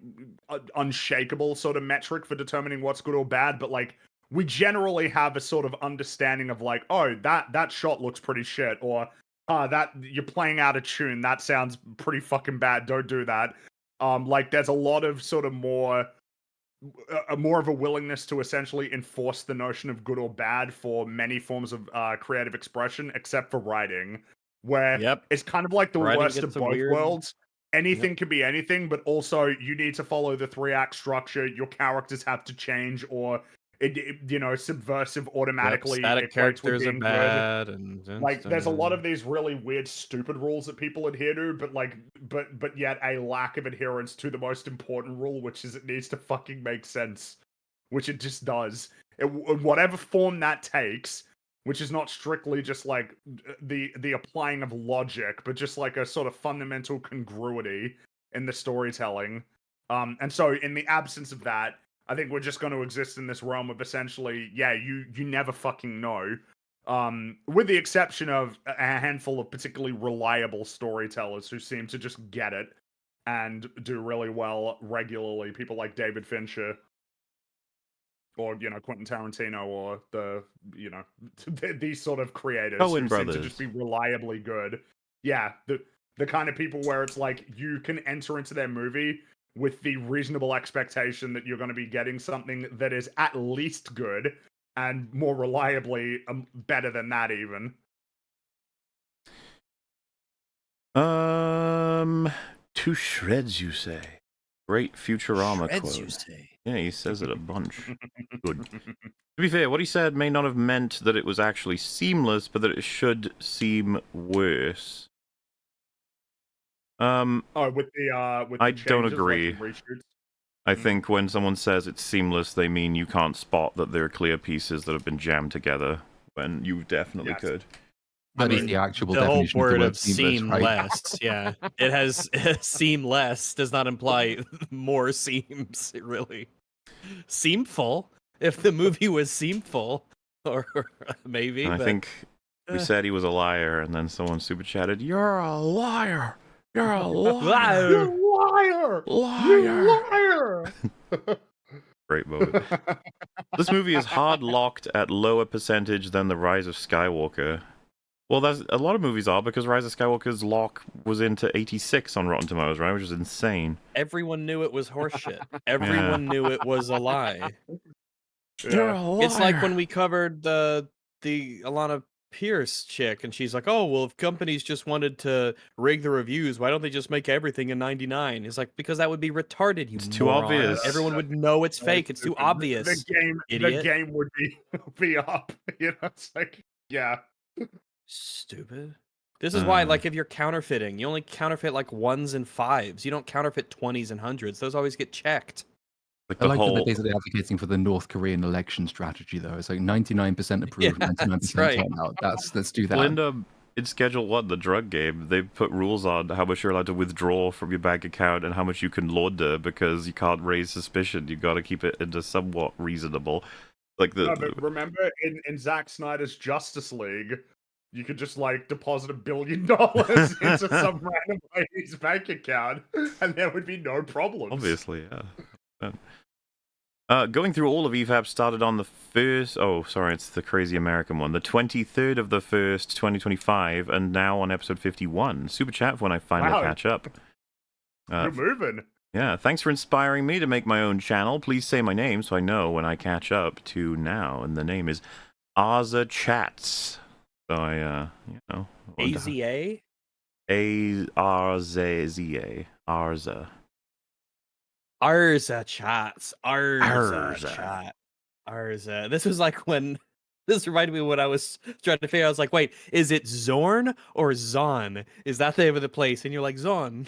unshakable sort of metric for determining what's good or bad, but like we generally have a sort of understanding of like, oh, that shot looks pretty shit, or that you're playing out of tune, that sounds pretty fucking bad, don't do that. Like there's a lot of sort of more of a willingness to essentially enforce the notion of good or bad for many forms of creative expression, except for writing, where Yep. it's kind of like the Writing worst of gets a both weird- worlds. Anything can be anything, but also you need to follow the 3-act structure. Your characters have to change, or subversive automatically Static equates with characters are being good. bad, and Like there's a lot of these really weird stupid rules that people adhere to, but yet a lack of adherence to the most important rule, which is it needs to fucking make sense, which it just does. Whatever form that takes, which is not strictly just like the applying of logic, but just like a sort of fundamental congruity in the storytelling. And so in the absence of that, I think we're just going to exist in this realm of essentially, you never fucking know. With the exception of a handful of particularly reliable storytellers who seem to just get it and do really well regularly. People like David Fincher, or Quentin Tarantino, or these sort of creators Coen who brothers. seem to just be reliably good. Yeah, the kind of people where it's like you can enter into their movie with the reasonable expectation that you're going to be getting something that is at least good, and more reliably better than that even. To shreds, you say? Great Futurama Shreds, quote. you say? Yeah, he says it a bunch. Good. To be fair, what he said may not have meant that it was actually seamless, but that it should seem worse. With the I changes, don't like agree. the reshoots? I think when someone says it's seamless, they mean you can't spot that there are clear pieces that have been jammed together, when you definitely could. That is the actual the whole definition word of the word of seamless, right? seamless. Yeah, it has seamless does not imply more seams. It really seamful. If the movie was seamful, or maybe. And I think we said he was a liar, and then someone super chatted, "You're a liar! You're a liar! You liar! Liar! You liar!" Great moment. This movie is hard locked at lower percentage than The Rise of Skywalker. Well, that's a lot of movies are, because Rise of Skywalker's lock was into 86 on Rotten Tomatoes, right? Which is insane. Everyone knew it was horseshit. Everyone knew it was a lie. You're a liar. It's like when we covered the Alana Pierce chick, and she's like, "Oh, well, if companies just wanted to rig the reviews, why don't they just make everything a 99?" It's like, because that would be retarded. It's too moron. obvious. Everyone would know it's fake. It's too obvious. The game would be up. It's like, yeah. Stupid. This is why, like, if you're counterfeiting, you only counterfeit like 1s and 5s. You don't counterfeit 20s and 100s. Those always get checked. Like I like that they're basically advocating for the North Korean election strategy, though. It's like 99% approved, 99% turnout. Let's do that. Linda, in Schedule 1, the drug game, they put rules on how much you're allowed to withdraw from your bank account and how much you can launder, because you can't raise suspicion. You've got to keep it into somewhat reasonable. Like but remember in Zack Snyder's Justice League, You could just like deposit $1 billion into some random lady's bank account, and there would be no problems. Obviously, yeah. Going through all of EFAP started on the first. Oh, sorry, it's the crazy American one. The 23rd of the 1st, 2025, and now on episode 51. Super chat when I finally catch up. You're moving. Yeah, thanks for inspiring me to make my own channel. Please say my name so I know when I catch up to now. And the name is Arza Chats. So I, AZA? A-R-Z-A. Arza. Arza chats. Arza chat. Arza. This was like when... This reminded me of when I was trying to figure out. I was like, wait, is it Zorn or Zon? Is that the name of the place? And you're like, Zon.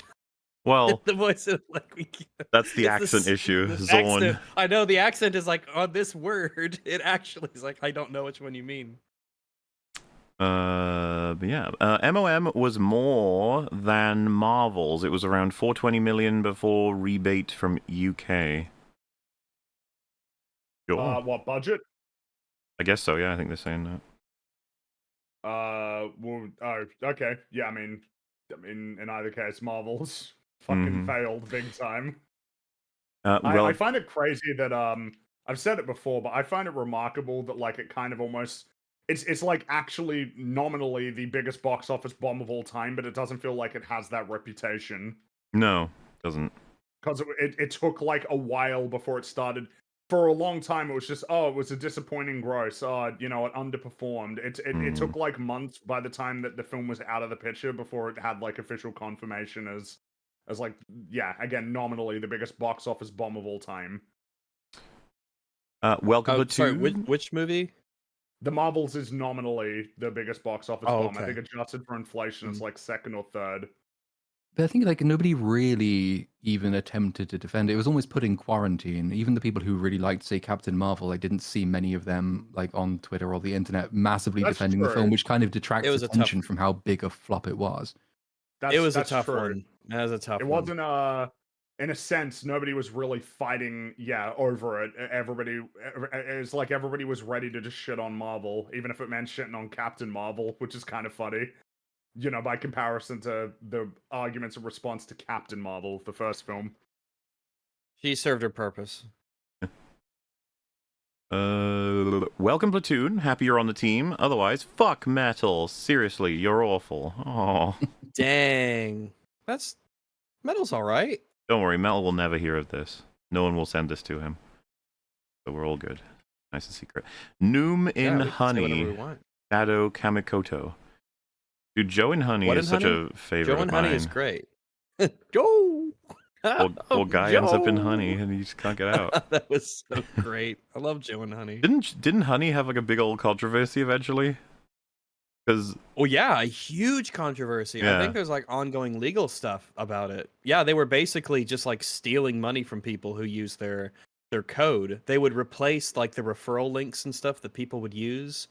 Well, The voice is like... that's the accent issue. Zorn. Zorn. I know, the accent is like, on this word, it actually is like, I don't know which one you mean. But yeah. MOM was more than Marvel's. It was around 420 million before rebate from UK. Sure. What budget? I guess so, yeah, I think they're saying that. Well, oh, okay. Yeah, I mean, in either case, Marvel's fucking failed big time. I find it crazy that, I've said it before, but I find it remarkable that, like, it kind of almost... It's like actually nominally the biggest box office bomb of all time, but it doesn't feel like it has that reputation. No, it doesn't. Because it took like a while before it started. For a long time, it was just, it was a disappointing gross. It underperformed. It took like months by the time that the film was out of the picture before it had like official confirmation as like, yeah, again, nominally the biggest box office bomb of all time. Welcome to... Sorry, which movie? The Marvels is nominally the biggest box office bomb. I think adjusted for inflation, it's like second or third. But I think like nobody really even attempted to defend it. It was almost put in quarantine. Even the people who really liked, say, Captain Marvel, I didn't see many of them like on Twitter or the internet massively defending the film, which kind of detracts attention from how big a flop it was. It was a tough one. That was a tough one. It wasn't in a sense, nobody was really fighting, over it. It's like everybody was ready to just shit on Marvel, even if it meant shitting on Captain Marvel, which is kind of funny. You know, by comparison to the arguments in response to Captain Marvel, the first film. She served her purpose. Welcome, Platoon. Happy you're on the team. Otherwise, fuck Metal. Seriously, you're awful. Oh. Dang. Metal's alright. Don't worry, Metal will never hear of this. No one will send this to him. So we're all good. Nice and secret. Noom in Honey. Shadow Kamikoto. Dude, Joe in Honey is such a favorite Joe in of mine. Honey is great. Joe! Well, guy ends up in Honey and he just can't get out. That was so great. I love Joe in Honey. Didn't Honey have like a big old controversy eventually? Because a huge controversy. Yeah. I think there's like ongoing legal stuff about it. Yeah, they were basically just like stealing money from people who use their code. They would replace like the referral links and stuff that people would use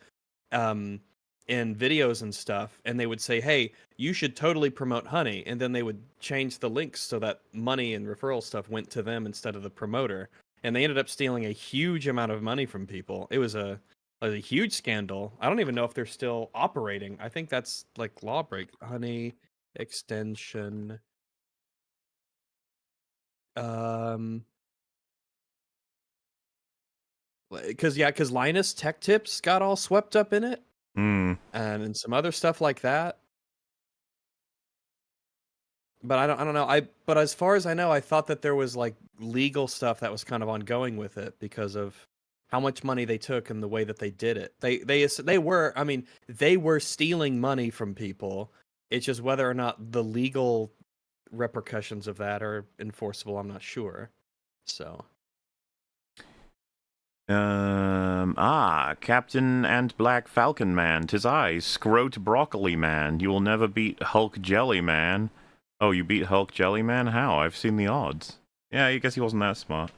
in videos and stuff, and they would say, hey, you should totally promote Honey, and then they would change the links so that money and referral stuff went to them instead of the promoter, and they ended up stealing a huge amount of money from people. It was a huge scandal. I don't even know if they're still operating. I think that's like law break. Honey extension. Because Linus Tech Tips got all swept up in it. And some other stuff like that. But I don't know. But as far as I know, I thought that there was like legal stuff that was kind of ongoing with it because of how much money they took and the way that they did it. They were stealing money from people. It's just whether or not the legal repercussions of that are enforceable, I'm not sure. So Captain and Black Falcon Man, 'tis I, Scrote Broccoli Man. You will never beat Hulk Jelly Man. Oh, you beat Hulk Jelly Man? How? I've seen the odds. Yeah, I guess he wasn't that smart.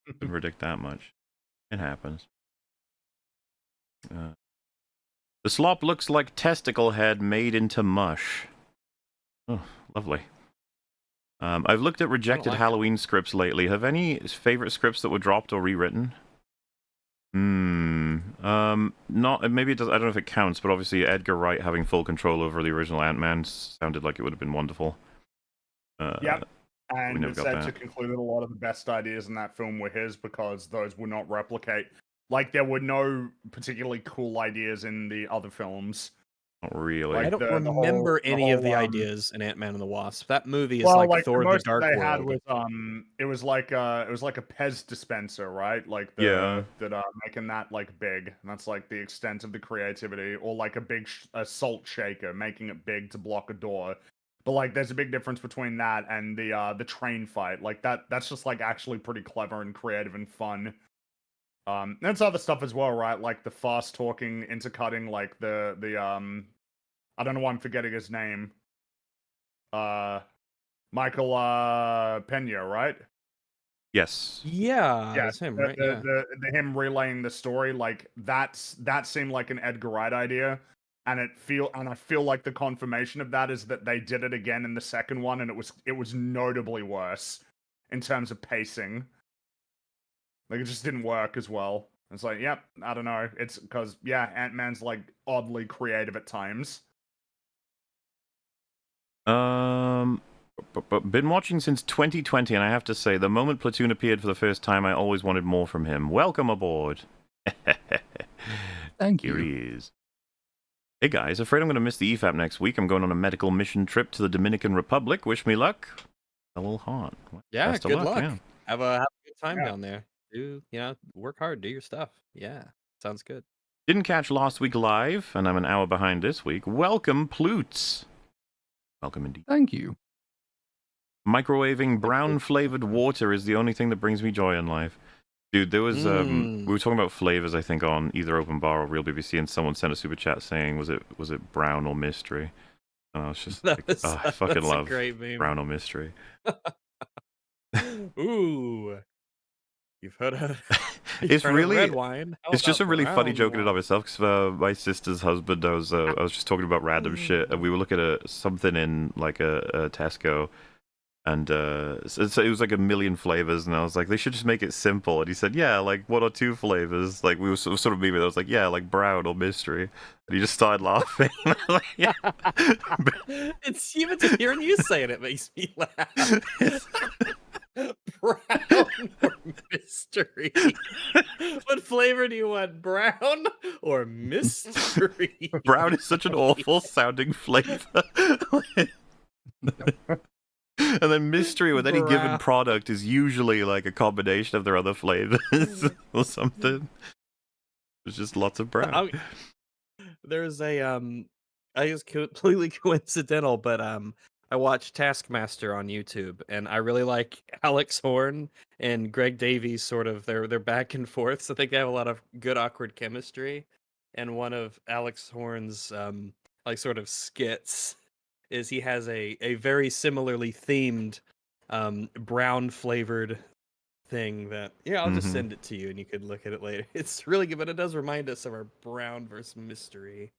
Didn't predict that much. It happens. The slop looks like testicle head made into mush. Oh, lovely. I've looked at rejected Halloween scripts lately. Have any favorite scripts that were dropped or rewritten? Not maybe it does. I don't know if it counts, but obviously Edgar Wright having full control over the original Ant-Man sounded like it would have been wonderful. Yep. we And never it's got said to that. conclude that a lot of the best ideas in that film were his because those would not replicate. Like, there were no particularly cool ideas in the other films. Not really. I Like, don't the whole- remember the any of the whole, ideas in Ant-Man and the Wasp. That movie is Well, like like the Thor: The most Dark they World. had was it was like a Pez dispenser, right? Like Yeah. making that like big. And that's like the extent of the creativity, or like a big a salt shaker, making it big to block a door. But like, there's a big difference between that and the train fight. Like that's just like actually pretty clever and creative and fun. There's other stuff as well, right? Like the fast talking, intercutting, like the I don't know why I'm forgetting his name. Michael Pena, right? Yes. Yeah, Yeah, that's him, right? Yeah. the him relaying the story, like that seemed like an Edgar Wright idea, and I feel like the confirmation of that is that they did it again in the second one, and it was notably worse in terms of pacing. Like, it just didn't work as well. It's like, yep, I don't know. It's because Ant-Man's like oddly creative at times. But been watching since 2020, and I have to say, the moment Platoon appeared for the first time, I always wanted more from him. Welcome aboard. Thank Here you. he is. Hey guys, afraid I'm going to miss the EFAP next week. I'm going on a medical mission trip to the Dominican Republic. Wish me luck. A little haunt. Yeah, Best of good luck. Yeah. Have a good time Yeah. down there. Work hard, do your stuff. Yeah, sounds good. Didn't catch last week live, and I'm an hour behind this week. Welcome, Ploots. Welcome indeed. Thank you. Microwaving brown-flavored water is the only thing that brings me joy in life. Dude, there was we were talking about flavors, I think, on either Open Bar or Real BBC, and someone sent a super chat saying, was it brown or mystery? It's just like, I fucking that's love a great meme. brown or mystery. Ooh, you've heard of It's really red wine. How it's just a about really funny brown joke in and of wine? itself, because my sister's husband, I was just talking about random shit, and we were looking at something in like a Tesco, and so it was like a million flavors, and I was like, they should just make it simple. And he said, yeah, like 1 or 2 flavors. Like we were sort of memeing. I was like, yeah, like brown or mystery. And he just started laughing. I was like, yeah. It's even just hearing you saying it makes me laugh. Brown or mystery? What flavor do you want? Brown or mystery? Brown is such an awful sounding flavor. And then mystery with any given Brown. product is usually like a combination of their other flavors or something. There's just lots of brown. There's a I guess completely coincidental, but I watched Taskmaster on YouTube, and I really like Alex Horn and Greg Davies. Sort of their back and forths. I think they have a lot of good awkward chemistry. And one of Alex Horn's like sort of skits is he has a very similarly themed brown flavored thing that I'll just send it to you and you could look at it later. It's really good, but it does remind us of our brown versus mystery.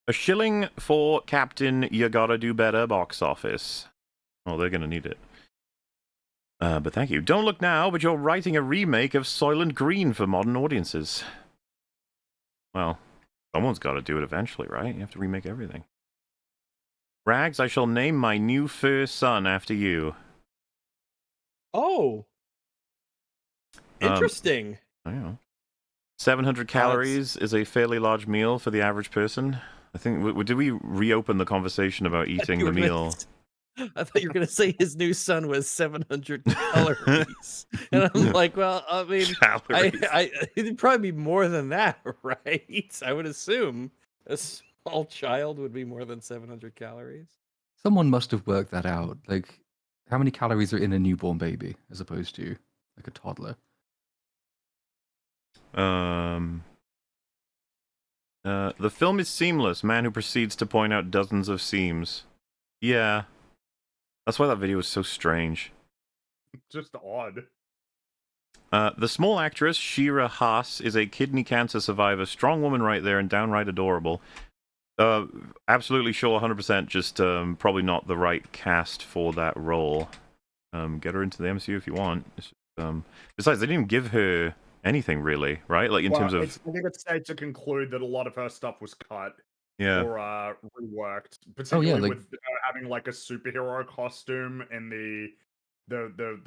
A shilling for Captain You Gotta Do Better box office. Oh, they're gonna need it. But thank you. Don't look now, but you're writing a remake of Soylent Green for modern audiences. Well, someone's got to do it eventually, right? You have to remake everything. Rags, I shall name my new fur son after you. Oh, interesting. I don't know. 700 calories is a fairly large meal for the average person. I think, did we reopen the conversation about eating the meal? I thought you were going to say his new son was 700 calories. And I'm like, well, I mean, it'd probably be more than that, right? I would assume a small child would be more than 700 calories. Someone must have worked that out. Like, how many calories are in a newborn baby as opposed to like a toddler? The film is seamless. Man who proceeds to point out dozens of seams. Yeah. That's why that video was so strange. Just odd. The small actress, Shira Haas, is a kidney cancer survivor. Strong woman right there and downright adorable. Absolutely sure, 100%, just probably not the right cast for that role. Get her into the MCU if you want. Besides, they didn't even give her anything really, right? Like in terms of I think it's safe to conclude that a lot of her stuff was cut yeah. or reworked, Oh, particularly yeah, like- with having like a superhero costume in the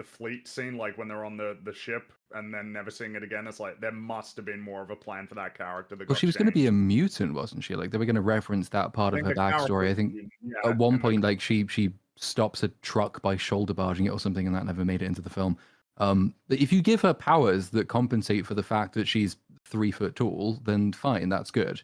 fleet scene, like when they're on the ship and then never seeing it again. It's like there must have been more of a plan for that character. That Well, got she was going to be a changed. mutant, wasn't she? Like they were going to reference that part of her the character backstory. I was think mutant, yeah, at one in the point, like she stops a truck by shoulder barging it or something, and that never made it into the film. But if you give her powers that compensate for the fact that she's 3 foot tall, then fine, that's good.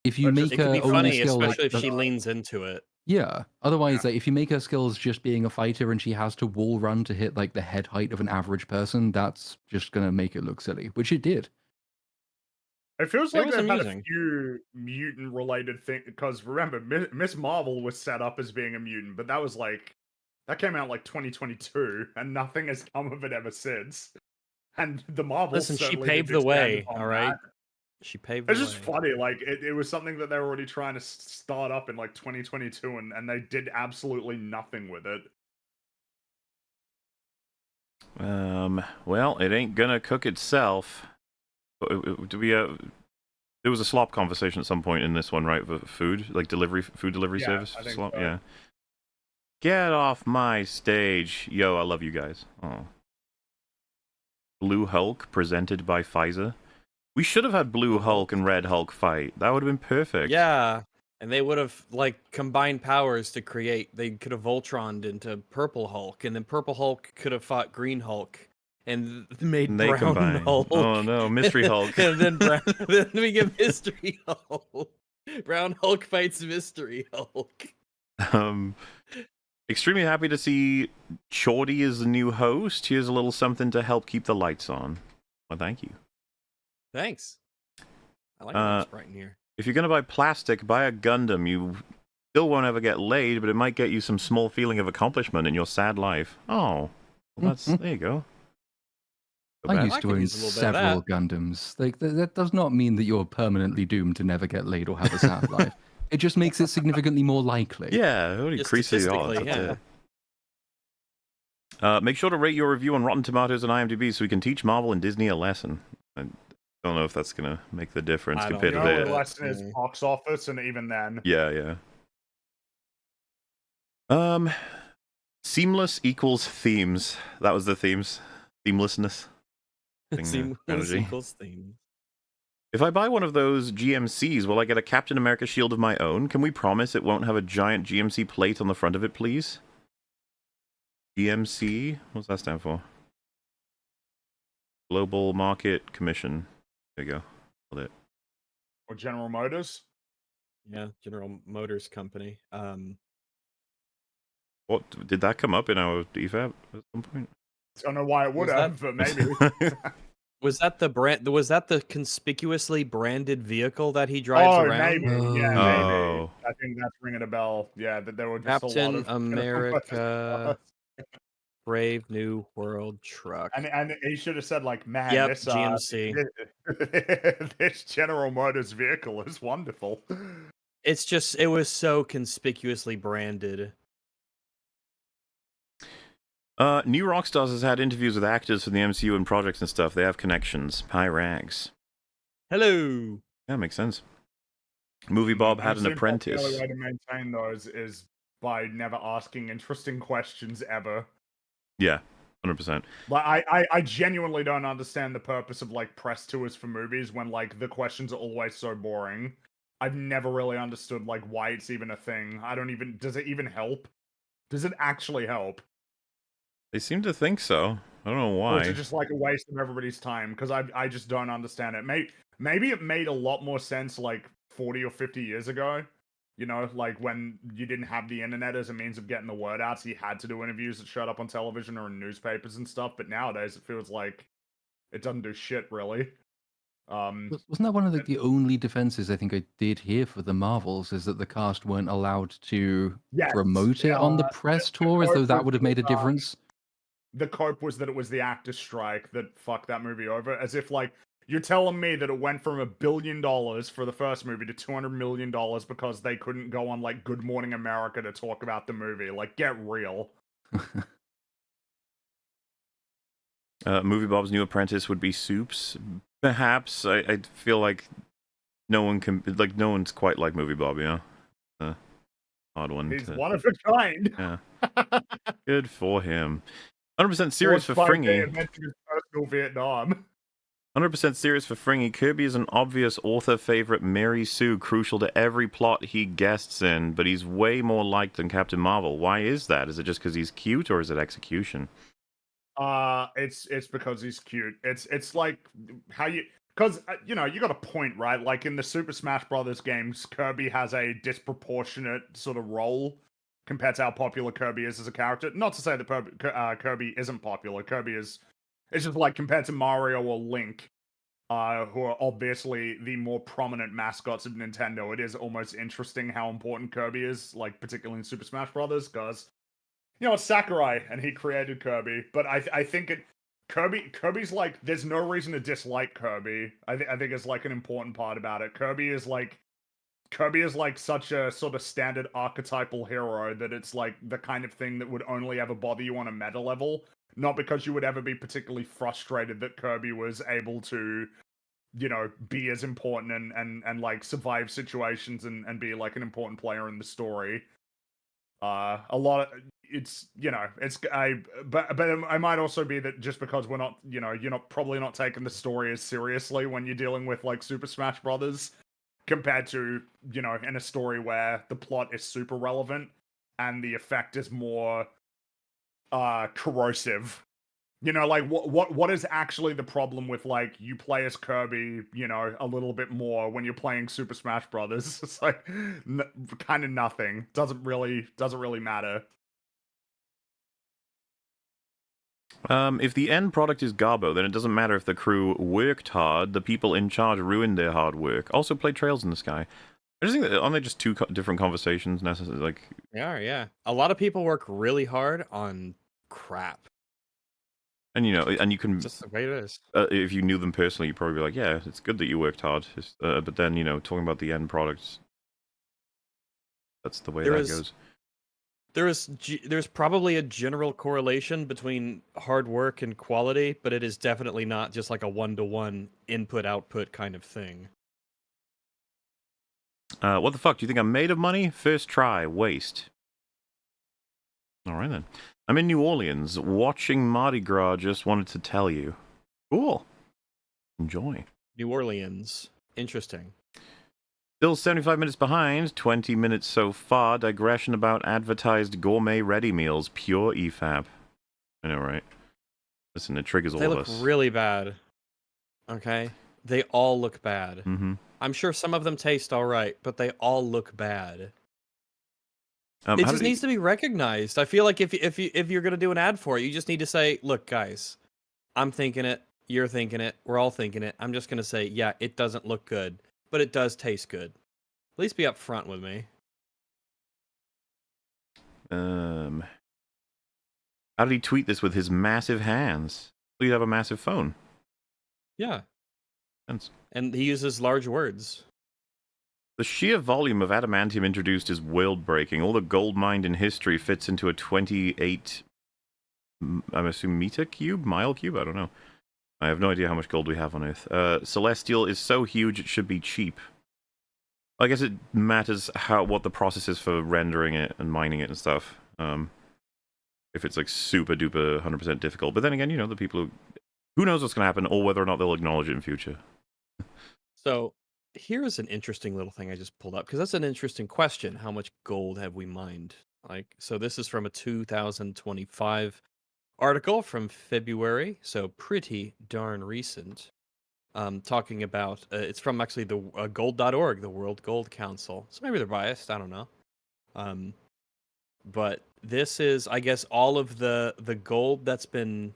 If you But make It her could be only funny, skill like especially if she leans into it. yeah. Otherwise, like if you make her skills just being a fighter and she has to wall run to hit like the head height of an average person, that's just gonna make it look silly, which it did. It feels It like was they've had a amusing. few mutant related things because remember, Miss Marvel was set up as being a mutant, but that came out like 2022, and nothing has come of it ever since. And the Marvels Listen, she certainly paved didn't the expand way, upon all right? that. She paved the It's way. just funny, like it was something that they were already trying to start up in like 2022, and they did absolutely nothing with it. Well, it ain't gonna cook itself. Do we there was a slop conversation at some point in this one, right? For food, like food delivery Yeah, service. I think Slop, so. yeah. Get off my stage, yo! I love you guys. Oh. Blue Hulk presented by Pfizer. We should have had Blue Hulk and Red Hulk fight. That would have been perfect. Yeah, and they would have like combined powers to create. They could have Voltroned into Purple Hulk, and then Purple Hulk could have fought Green Hulk, and made And they Brown combine. Hulk. Oh no, Mystery Hulk. and then then we get Mystery Hulk. Brown Hulk fights Mystery Hulk. Extremely happy to see Chordy as the new host. Here's a little something to help keep the lights on. Well, thank you. Thanks. I like that sprite in here. If you're gonna buy plastic, buy a Gundam. You still won't ever get laid, but it might get you some small feeling of accomplishment in your sad life. Oh, well, that's there you go. I used I to could own use a little bit of several Gundams. Like that does not mean that you're permanently doomed to never get laid or have a sad life. It just makes it significantly more likely. Yeah, it would Just increase the odds. statistically, That's yeah. it. Make sure to rate your review on Rotten Tomatoes and IMDb so we can teach Marvel and Disney a lesson. I don't know if that's gonna make the difference I don't compared to know. The this. lesson is box office, and even then, Yeah. Seamless equals themes. That was the themes. Seamlessness. Seamless Energy. equals theme. If I buy one of those GMCs, will I get a Captain America shield of my own? Can we promise it won't have a giant GMC plate on the front of it, please? GMC? What's that stand for? Global Market Commission. There you go. Hold it. or General Motors. Yeah, General Motors Company. What did that come up in our EFAP at some point? I don't know why it would Was have, but maybe. Was that the brand? Was that the conspicuously branded vehicle that he drives Oh, around? maybe. Yeah, Oh. maybe. I think that's ringing a bell. Yeah, that there were just a lot Captain of America Brave New World Truck. And he should have said like, man, Yep, this GMC. this General Motors vehicle is wonderful. It's just it was so conspicuously branded. New Rockstars has had interviews with actors from the MCU and projects and stuff. They have connections. Hi, Rags. Hello. Yeah, makes sense. Movie Bob had an apprentice. The only way to maintain those is by never asking interesting questions ever. Yeah, 100%. Like I genuinely don't understand the purpose of like press tours for movies when like the questions are always so boring. I've never really understood like why it's even a thing. Does it even help? Does it actually help? They seem to think so. I don't know why. Or is it just like a waste of everybody's time? Because I just don't understand it. Maybe it made a lot more sense like 40 or 50 years ago. You know, like when you didn't have the internet as a means of getting the word out, so you had to do interviews that showed up on television or in newspapers and stuff. But nowadays it feels like it doesn't do shit really. Wasn't that one of the only defenses I think I did hear for the Marvels is that the cast weren't allowed to Yes, promote it on the press tour, as though that would have made a difference? The cope was that it was the actor strike that fucked that movie over. As if like you're telling me that it went from $1 billion for the first movie to $200 million because they couldn't go on like Good Morning America to talk about the movie. Like, get real. Movie Bob's new apprentice would be Soups. Perhaps. I feel like no one's quite like Movie Bob, you know? Hard one. He's one of a kind. Yeah. Good for him. 100% serious for Fringy. Personal Vietnam. 100% serious for Fringy. Kirby is an obvious author favorite Mary Sue, crucial to every plot he guests in, but he's way more liked than Captain Marvel. Why is that? Is it just because he's cute, or is it execution? It's because he's cute. It's like how you, because you know, you got a point, right? Like in the Super Smash Brothers games, Kirby has a disproportionate sort of role compared to how popular Kirby is as a character. Not to say that Kirby isn't popular. Kirby is. It's just like compared to Mario or Link, who are obviously the more prominent mascots of Nintendo. It is almost interesting how important Kirby is, like particularly in Super Smash Brothers, because you know, it's Sakurai, and he created Kirby. But I think Kirby's like, there's no reason to dislike Kirby. I think it's like an important part about it. Kirby is like such a sort of standard archetypal hero that it's like the kind of thing that would only ever bother you on a meta level. Not because you would ever be particularly frustrated that Kirby was able to, you know, be as important and like survive situations and be like an important player in the story. A lot of it's, you know, but I might also be that just because we're not, you know, you're probably not taking the story as seriously when you're dealing with like Super Smash Brothers compared to, you know, in a story where the plot is super relevant and the effect is more corrosive. You know, like what is actually the problem with like you play as Kirby, you know, a little bit more when you're playing Super Smash Brothers? It's like kind of nothing. Doesn't really matter. If the end product is Garbo, then it doesn't matter if the crew worked hard. The people in charge ruined their hard work. Also, play Trails in the Sky. I just think that aren't they just two different conversations necessary? Like, Yeah. A lot of people work really hard on crap. and you know, and you can Just the way it is. if you knew them personally, you'd probably be like, yeah, it's good that you worked hard. But then, you know, talking about the end products, that's the way that goes. There's probably a general correlation between hard work and quality, but it is definitely not just like a one-to-one input-output kind of thing. What the fuck? Do you think I'm made of money? First try, waste. All right, then. I'm in New Orleans, watching Mardi Gras, just wanted to tell you. Cool. Enjoy. New Orleans. Interesting. Still 75 minutes behind, 20 minutes so far. Digression about advertised gourmet ready meals, pure EFAP. I know, right? Listen, it triggers all of us. They look really bad. Okay? They all look bad. Mm-hmm. I'm sure some of them taste all right, but they all look bad. It just needs to be recognized. I feel like if you're gonna do an ad for it, you just need to say, "Look, guys, I'm thinking it. You're thinking it. We're all thinking it. I'm just gonna say, yeah, it doesn't look good, but it does taste good. At least be upfront with me." How did he tweet this with his massive hands? Well, you'd have a massive phone. Yeah. Sense. And he uses large words. The sheer volume of adamantium introduced is world-breaking. All the gold mined in history fits into a 28, I'm assuming, mile cube? I don't know. I have no idea how much gold we have on Earth. Celestial is so huge it should be cheap. I guess it matters what the process is for rendering it and mining it and stuff. If it's like super duper 100% difficult. But then again, you know, the people who knows what's going to happen or whether or not they'll acknowledge it in future. So here's an interesting little thing I just pulled up, because that's an interesting question. How much gold have we mined? Like, so this is from a 2025 article from February, so pretty darn recent. Talking about it's from actually the gold.org, the World Gold Council. So maybe they're biased. I don't know. But this is, I guess, all of the gold that's been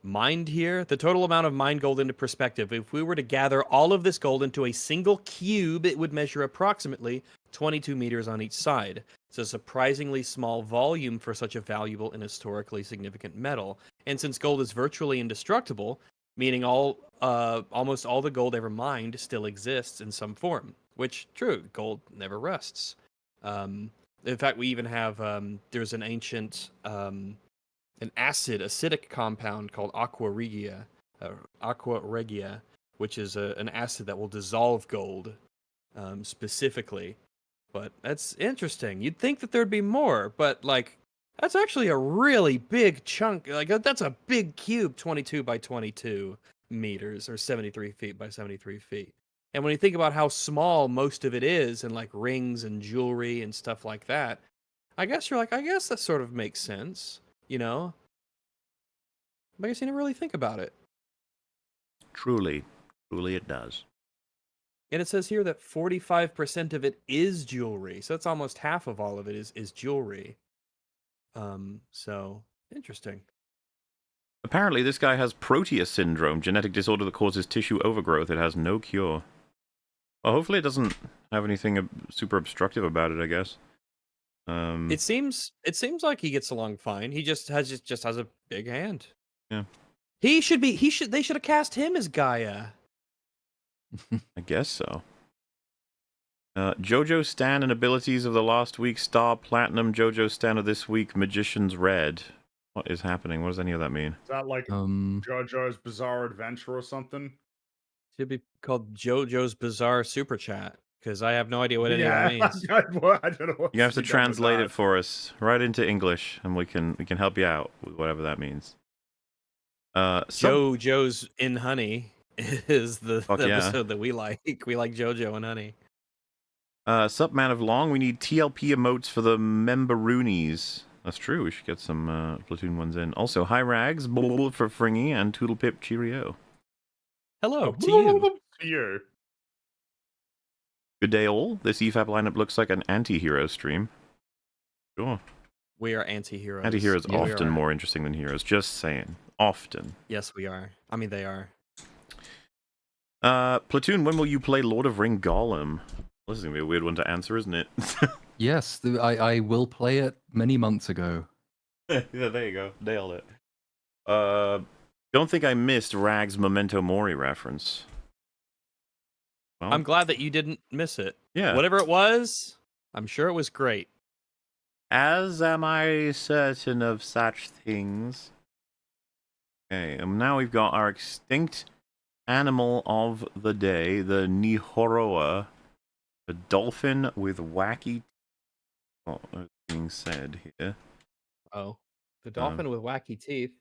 mined here. The total amount of mined gold into perspective. If we were to gather all of this gold into a single cube, it would measure approximately 22 meters on each side. It's a surprisingly small volume for such a valuable and historically significant metal. And since gold is virtually indestructible, meaning almost all the gold ever mined still exists in some form. Which, true, gold never rusts. In fact, we even have there's an ancient an acidic compound called aqua regia, which is an acid that will dissolve gold specifically. But that's interesting. You'd think that there'd be more, but like that's actually a really big chunk. Like that's a big cube, 22 by 22 meters or 73 feet by 73 feet. And when you think about how small most of it is, and like rings and jewelry and stuff like that, I guess you're like, I guess that sort of makes sense, you know? I guess you never really think about it. Truly it does. And it says here that 45% of it is jewelry. So that's almost half of all of it is jewelry. So interesting. Apparently, this guy has Proteus syndrome, genetic disorder that causes tissue overgrowth. It has no cure. Well, hopefully it doesn't have anything super obstructive about it, I guess. It seems like he gets along fine. He just has a big hand. Yeah. They should have cast him as Gaia. I guess so. JoJo Stan and abilities of the last week, Star Platinum. JoJo Stan of this week, Magician's Red. What is happening? What does any of that mean? Is that like JoJo's Bizarre Adventure or something? Should be called JoJo's Bizarre Super Chat, because I have no idea what any of that means. I don't know what You have to be done with translate that. it for us right into English, and we can help you out with whatever that means. JoJo's in Honey is the yeah. episode that we like. We like JoJo and Honey. Sup, Man of Long. We need TLP emotes for the Memberoonies. That's true. We should get some Platoon ones in. Also, hi Rags, for Fringy, and Toodlepip Cheerio. Hello to you. To you. Good day, all. This EFAP lineup looks like an anti-hero stream. Sure. We are anti-heroes. Anti-heroes Yeah, often more interesting than heroes. Just saying. Often. Yes, we are. I mean, they are. Platoon, when will you play Lord of Ring Gollum? This is going to be a weird one to answer, isn't it? Yes, I will play it many months ago. Yeah, there you go. Nailed it. Don't think I missed Rag's Memento Mori reference. Well, I'm glad that you didn't miss it. Yeah. Whatever it was, I'm sure it was great. As am I certain of such things. Okay, and now we've got our extinct animal of the day, the Nihoroa, a dolphin with wacky... Oh, that's being said here. Oh, the dolphin with wacky teeth.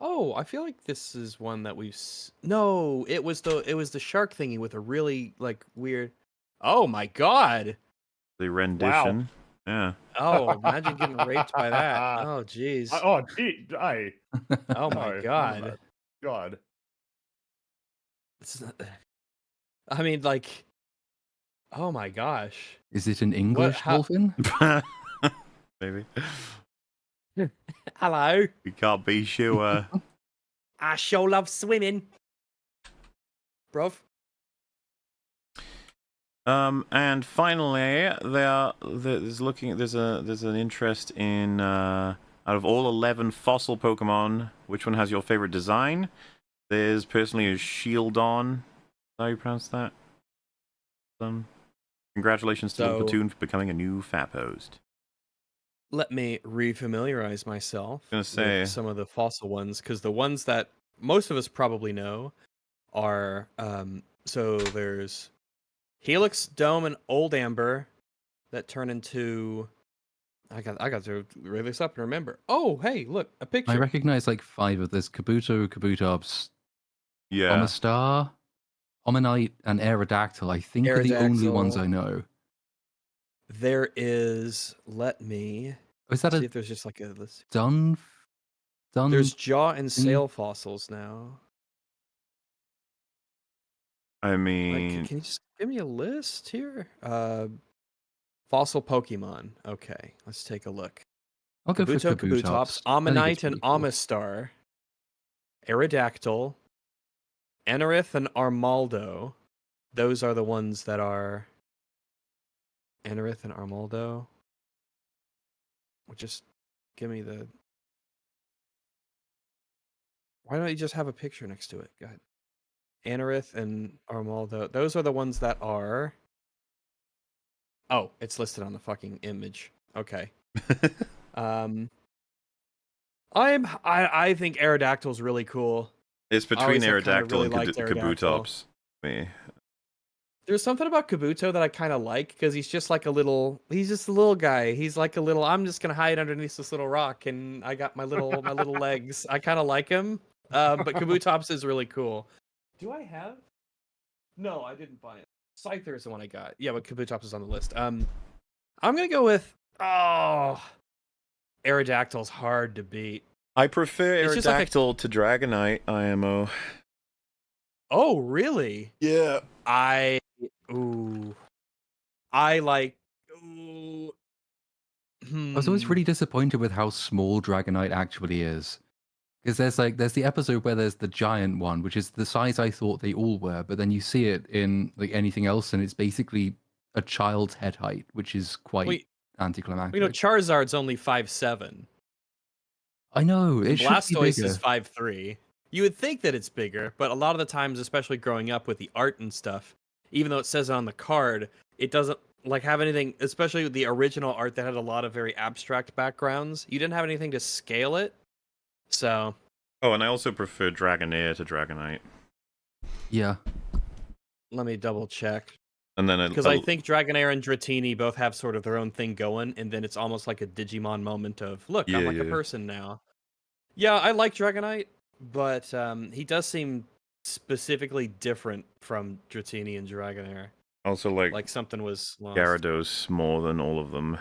Oh, I feel like this is one that we've... No, it was the shark thingy with a really, like, weird... Oh, my God! The rendition. Yeah. Oh, imagine getting raped by that. Oh, jeez. Oh, gee, I. Oh, my No, God. God. It's not... I mean, like... Oh, my gosh. Is it an English dolphin? Maybe. Hello. We can't be sure. I sure love swimming. Bruv. And finally, there's an interest in out of all 11 fossil Pokemon, which one has your favorite design? There's personally a Shieldon. How you pronounce that? Congratulations to the Platoon for becoming a new FAP host. Let me refamiliarize myself I was gonna say with some of the fossil ones, because the ones that most of us probably know are so there's Helix, Dome, and Old Amber that turn into... I got to read this up and remember. Oh, hey, look, a picture. I recognize like 5 of this: Kabuto, Kabutops, Yeah. Omastar, Omanite, and Aerodactyl. I think are the only ones I know. There is... Let me Is that see a if there's just like a... Let's... done? There's jaw and sail fossils now. I mean... Like, can you just give me a list here? Fossil Pokemon. Okay, let's take a look. I'll go Kabuto, for Kabutops, Kabutops. I think it's Ammonite, and pretty cool. Omastar. Aerodactyl. Anorith and Armaldo. Those are the ones that are... Anorith and Armaldo. Well, just give me the... Why don't you just have a picture next to it? Go ahead. Anorith and Armaldo. Those are the ones that are... Oh, it's listed on the fucking image. Okay. I think Aerodactyl's really cool. It's between always have kinda Aerodactyl really and liked Aerodactyl. Kabutops. Me. There's something about Kabuto that I kind of like because he's just a little guy. He's like a little. I'm just gonna hide underneath this little rock, and I got my little legs. I kind of like him. But Kabutops is really cool. Do I have? No, I didn't buy it. Scyther is the one I got. Yeah, but Kabutops is on the list. I'm gonna go with Aerodactyl's hard to beat. I prefer It's just like Aerodactyl to Dragonite IMO. Oh, really? Yeah. I like. I was always really disappointed with how small Dragonite actually is. Because there's the episode where there's the giant one, which is the size I thought they all were, but then you see it in like anything else, and it's basically a child's head height, which is quite anticlimactic. You know, Charizard's only 5'7". I know, it should be Blastoise bigger. is 5'3". You would think that it's bigger, but a lot of the times, especially growing up with the art and stuff, even though it says it on the card, it doesn't like have anything, especially with the original art that had a lot of very abstract backgrounds. You didn't have anything to scale it. So. Oh, and I also prefer Dragonair to Dragonite. Yeah. Let me double check. And then because I think Dragonair and Dratini both have sort of their own thing going, and then it's almost like a Digimon moment of, look, I'm like a person now. Yeah, I like Dragonite, but he does seem specifically different from Dratini and Dragonair. Also, like something was lost. Gyarados more than all of them.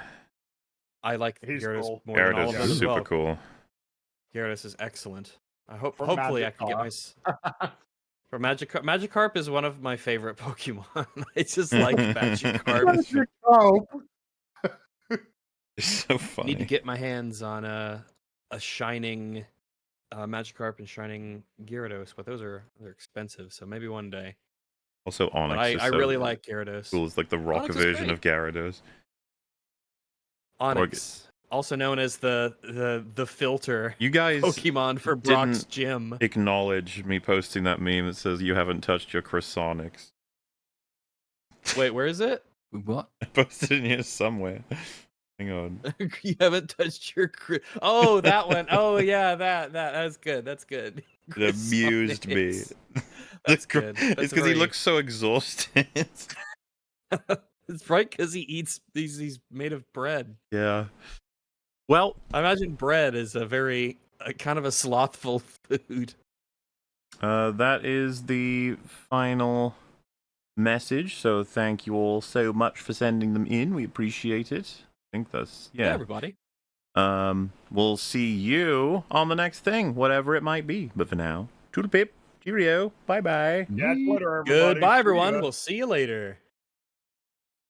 I like Gyarados cool. more than all of Gyarados them is as super well. cool. Gyarados is excellent. For Hopefully I can get Magikarp. For Magikarp. Magikarp is one of my favorite Pokemon. I just like Magikarp. It's so funny. Need to get my hands on a shining Magikarp and shining Gyarados, but they're expensive, so maybe one day. Also, Onyx. But I really like Gyarados. Cool. It's like the rock Onyx is version great. of Gyarados. Onyx, also known as the filter You guys Pokemon for Brock's gym. acknowledge me posting that meme that says you haven't touched your Chrysonics. Wait, where is it? What? I posted it in here somewhere. Hang on. You haven't touched your Oh, that one. Oh yeah, that's good. That's good. It amused me. That's good. It's because he looks so exhausted. It's right because he eats he's made of bread. Yeah. Well, I imagine bread is a very kind of a slothful food. that is the final message. So thank you all so much for sending them in. We appreciate it. I think that's Yeah, everybody. We'll see you on the next thing, whatever it might be. But for now, toodle pip, cheerio, bye bye. Yeah, Twitter, everybody. Goodbye, See everyone. ya. We'll see you later.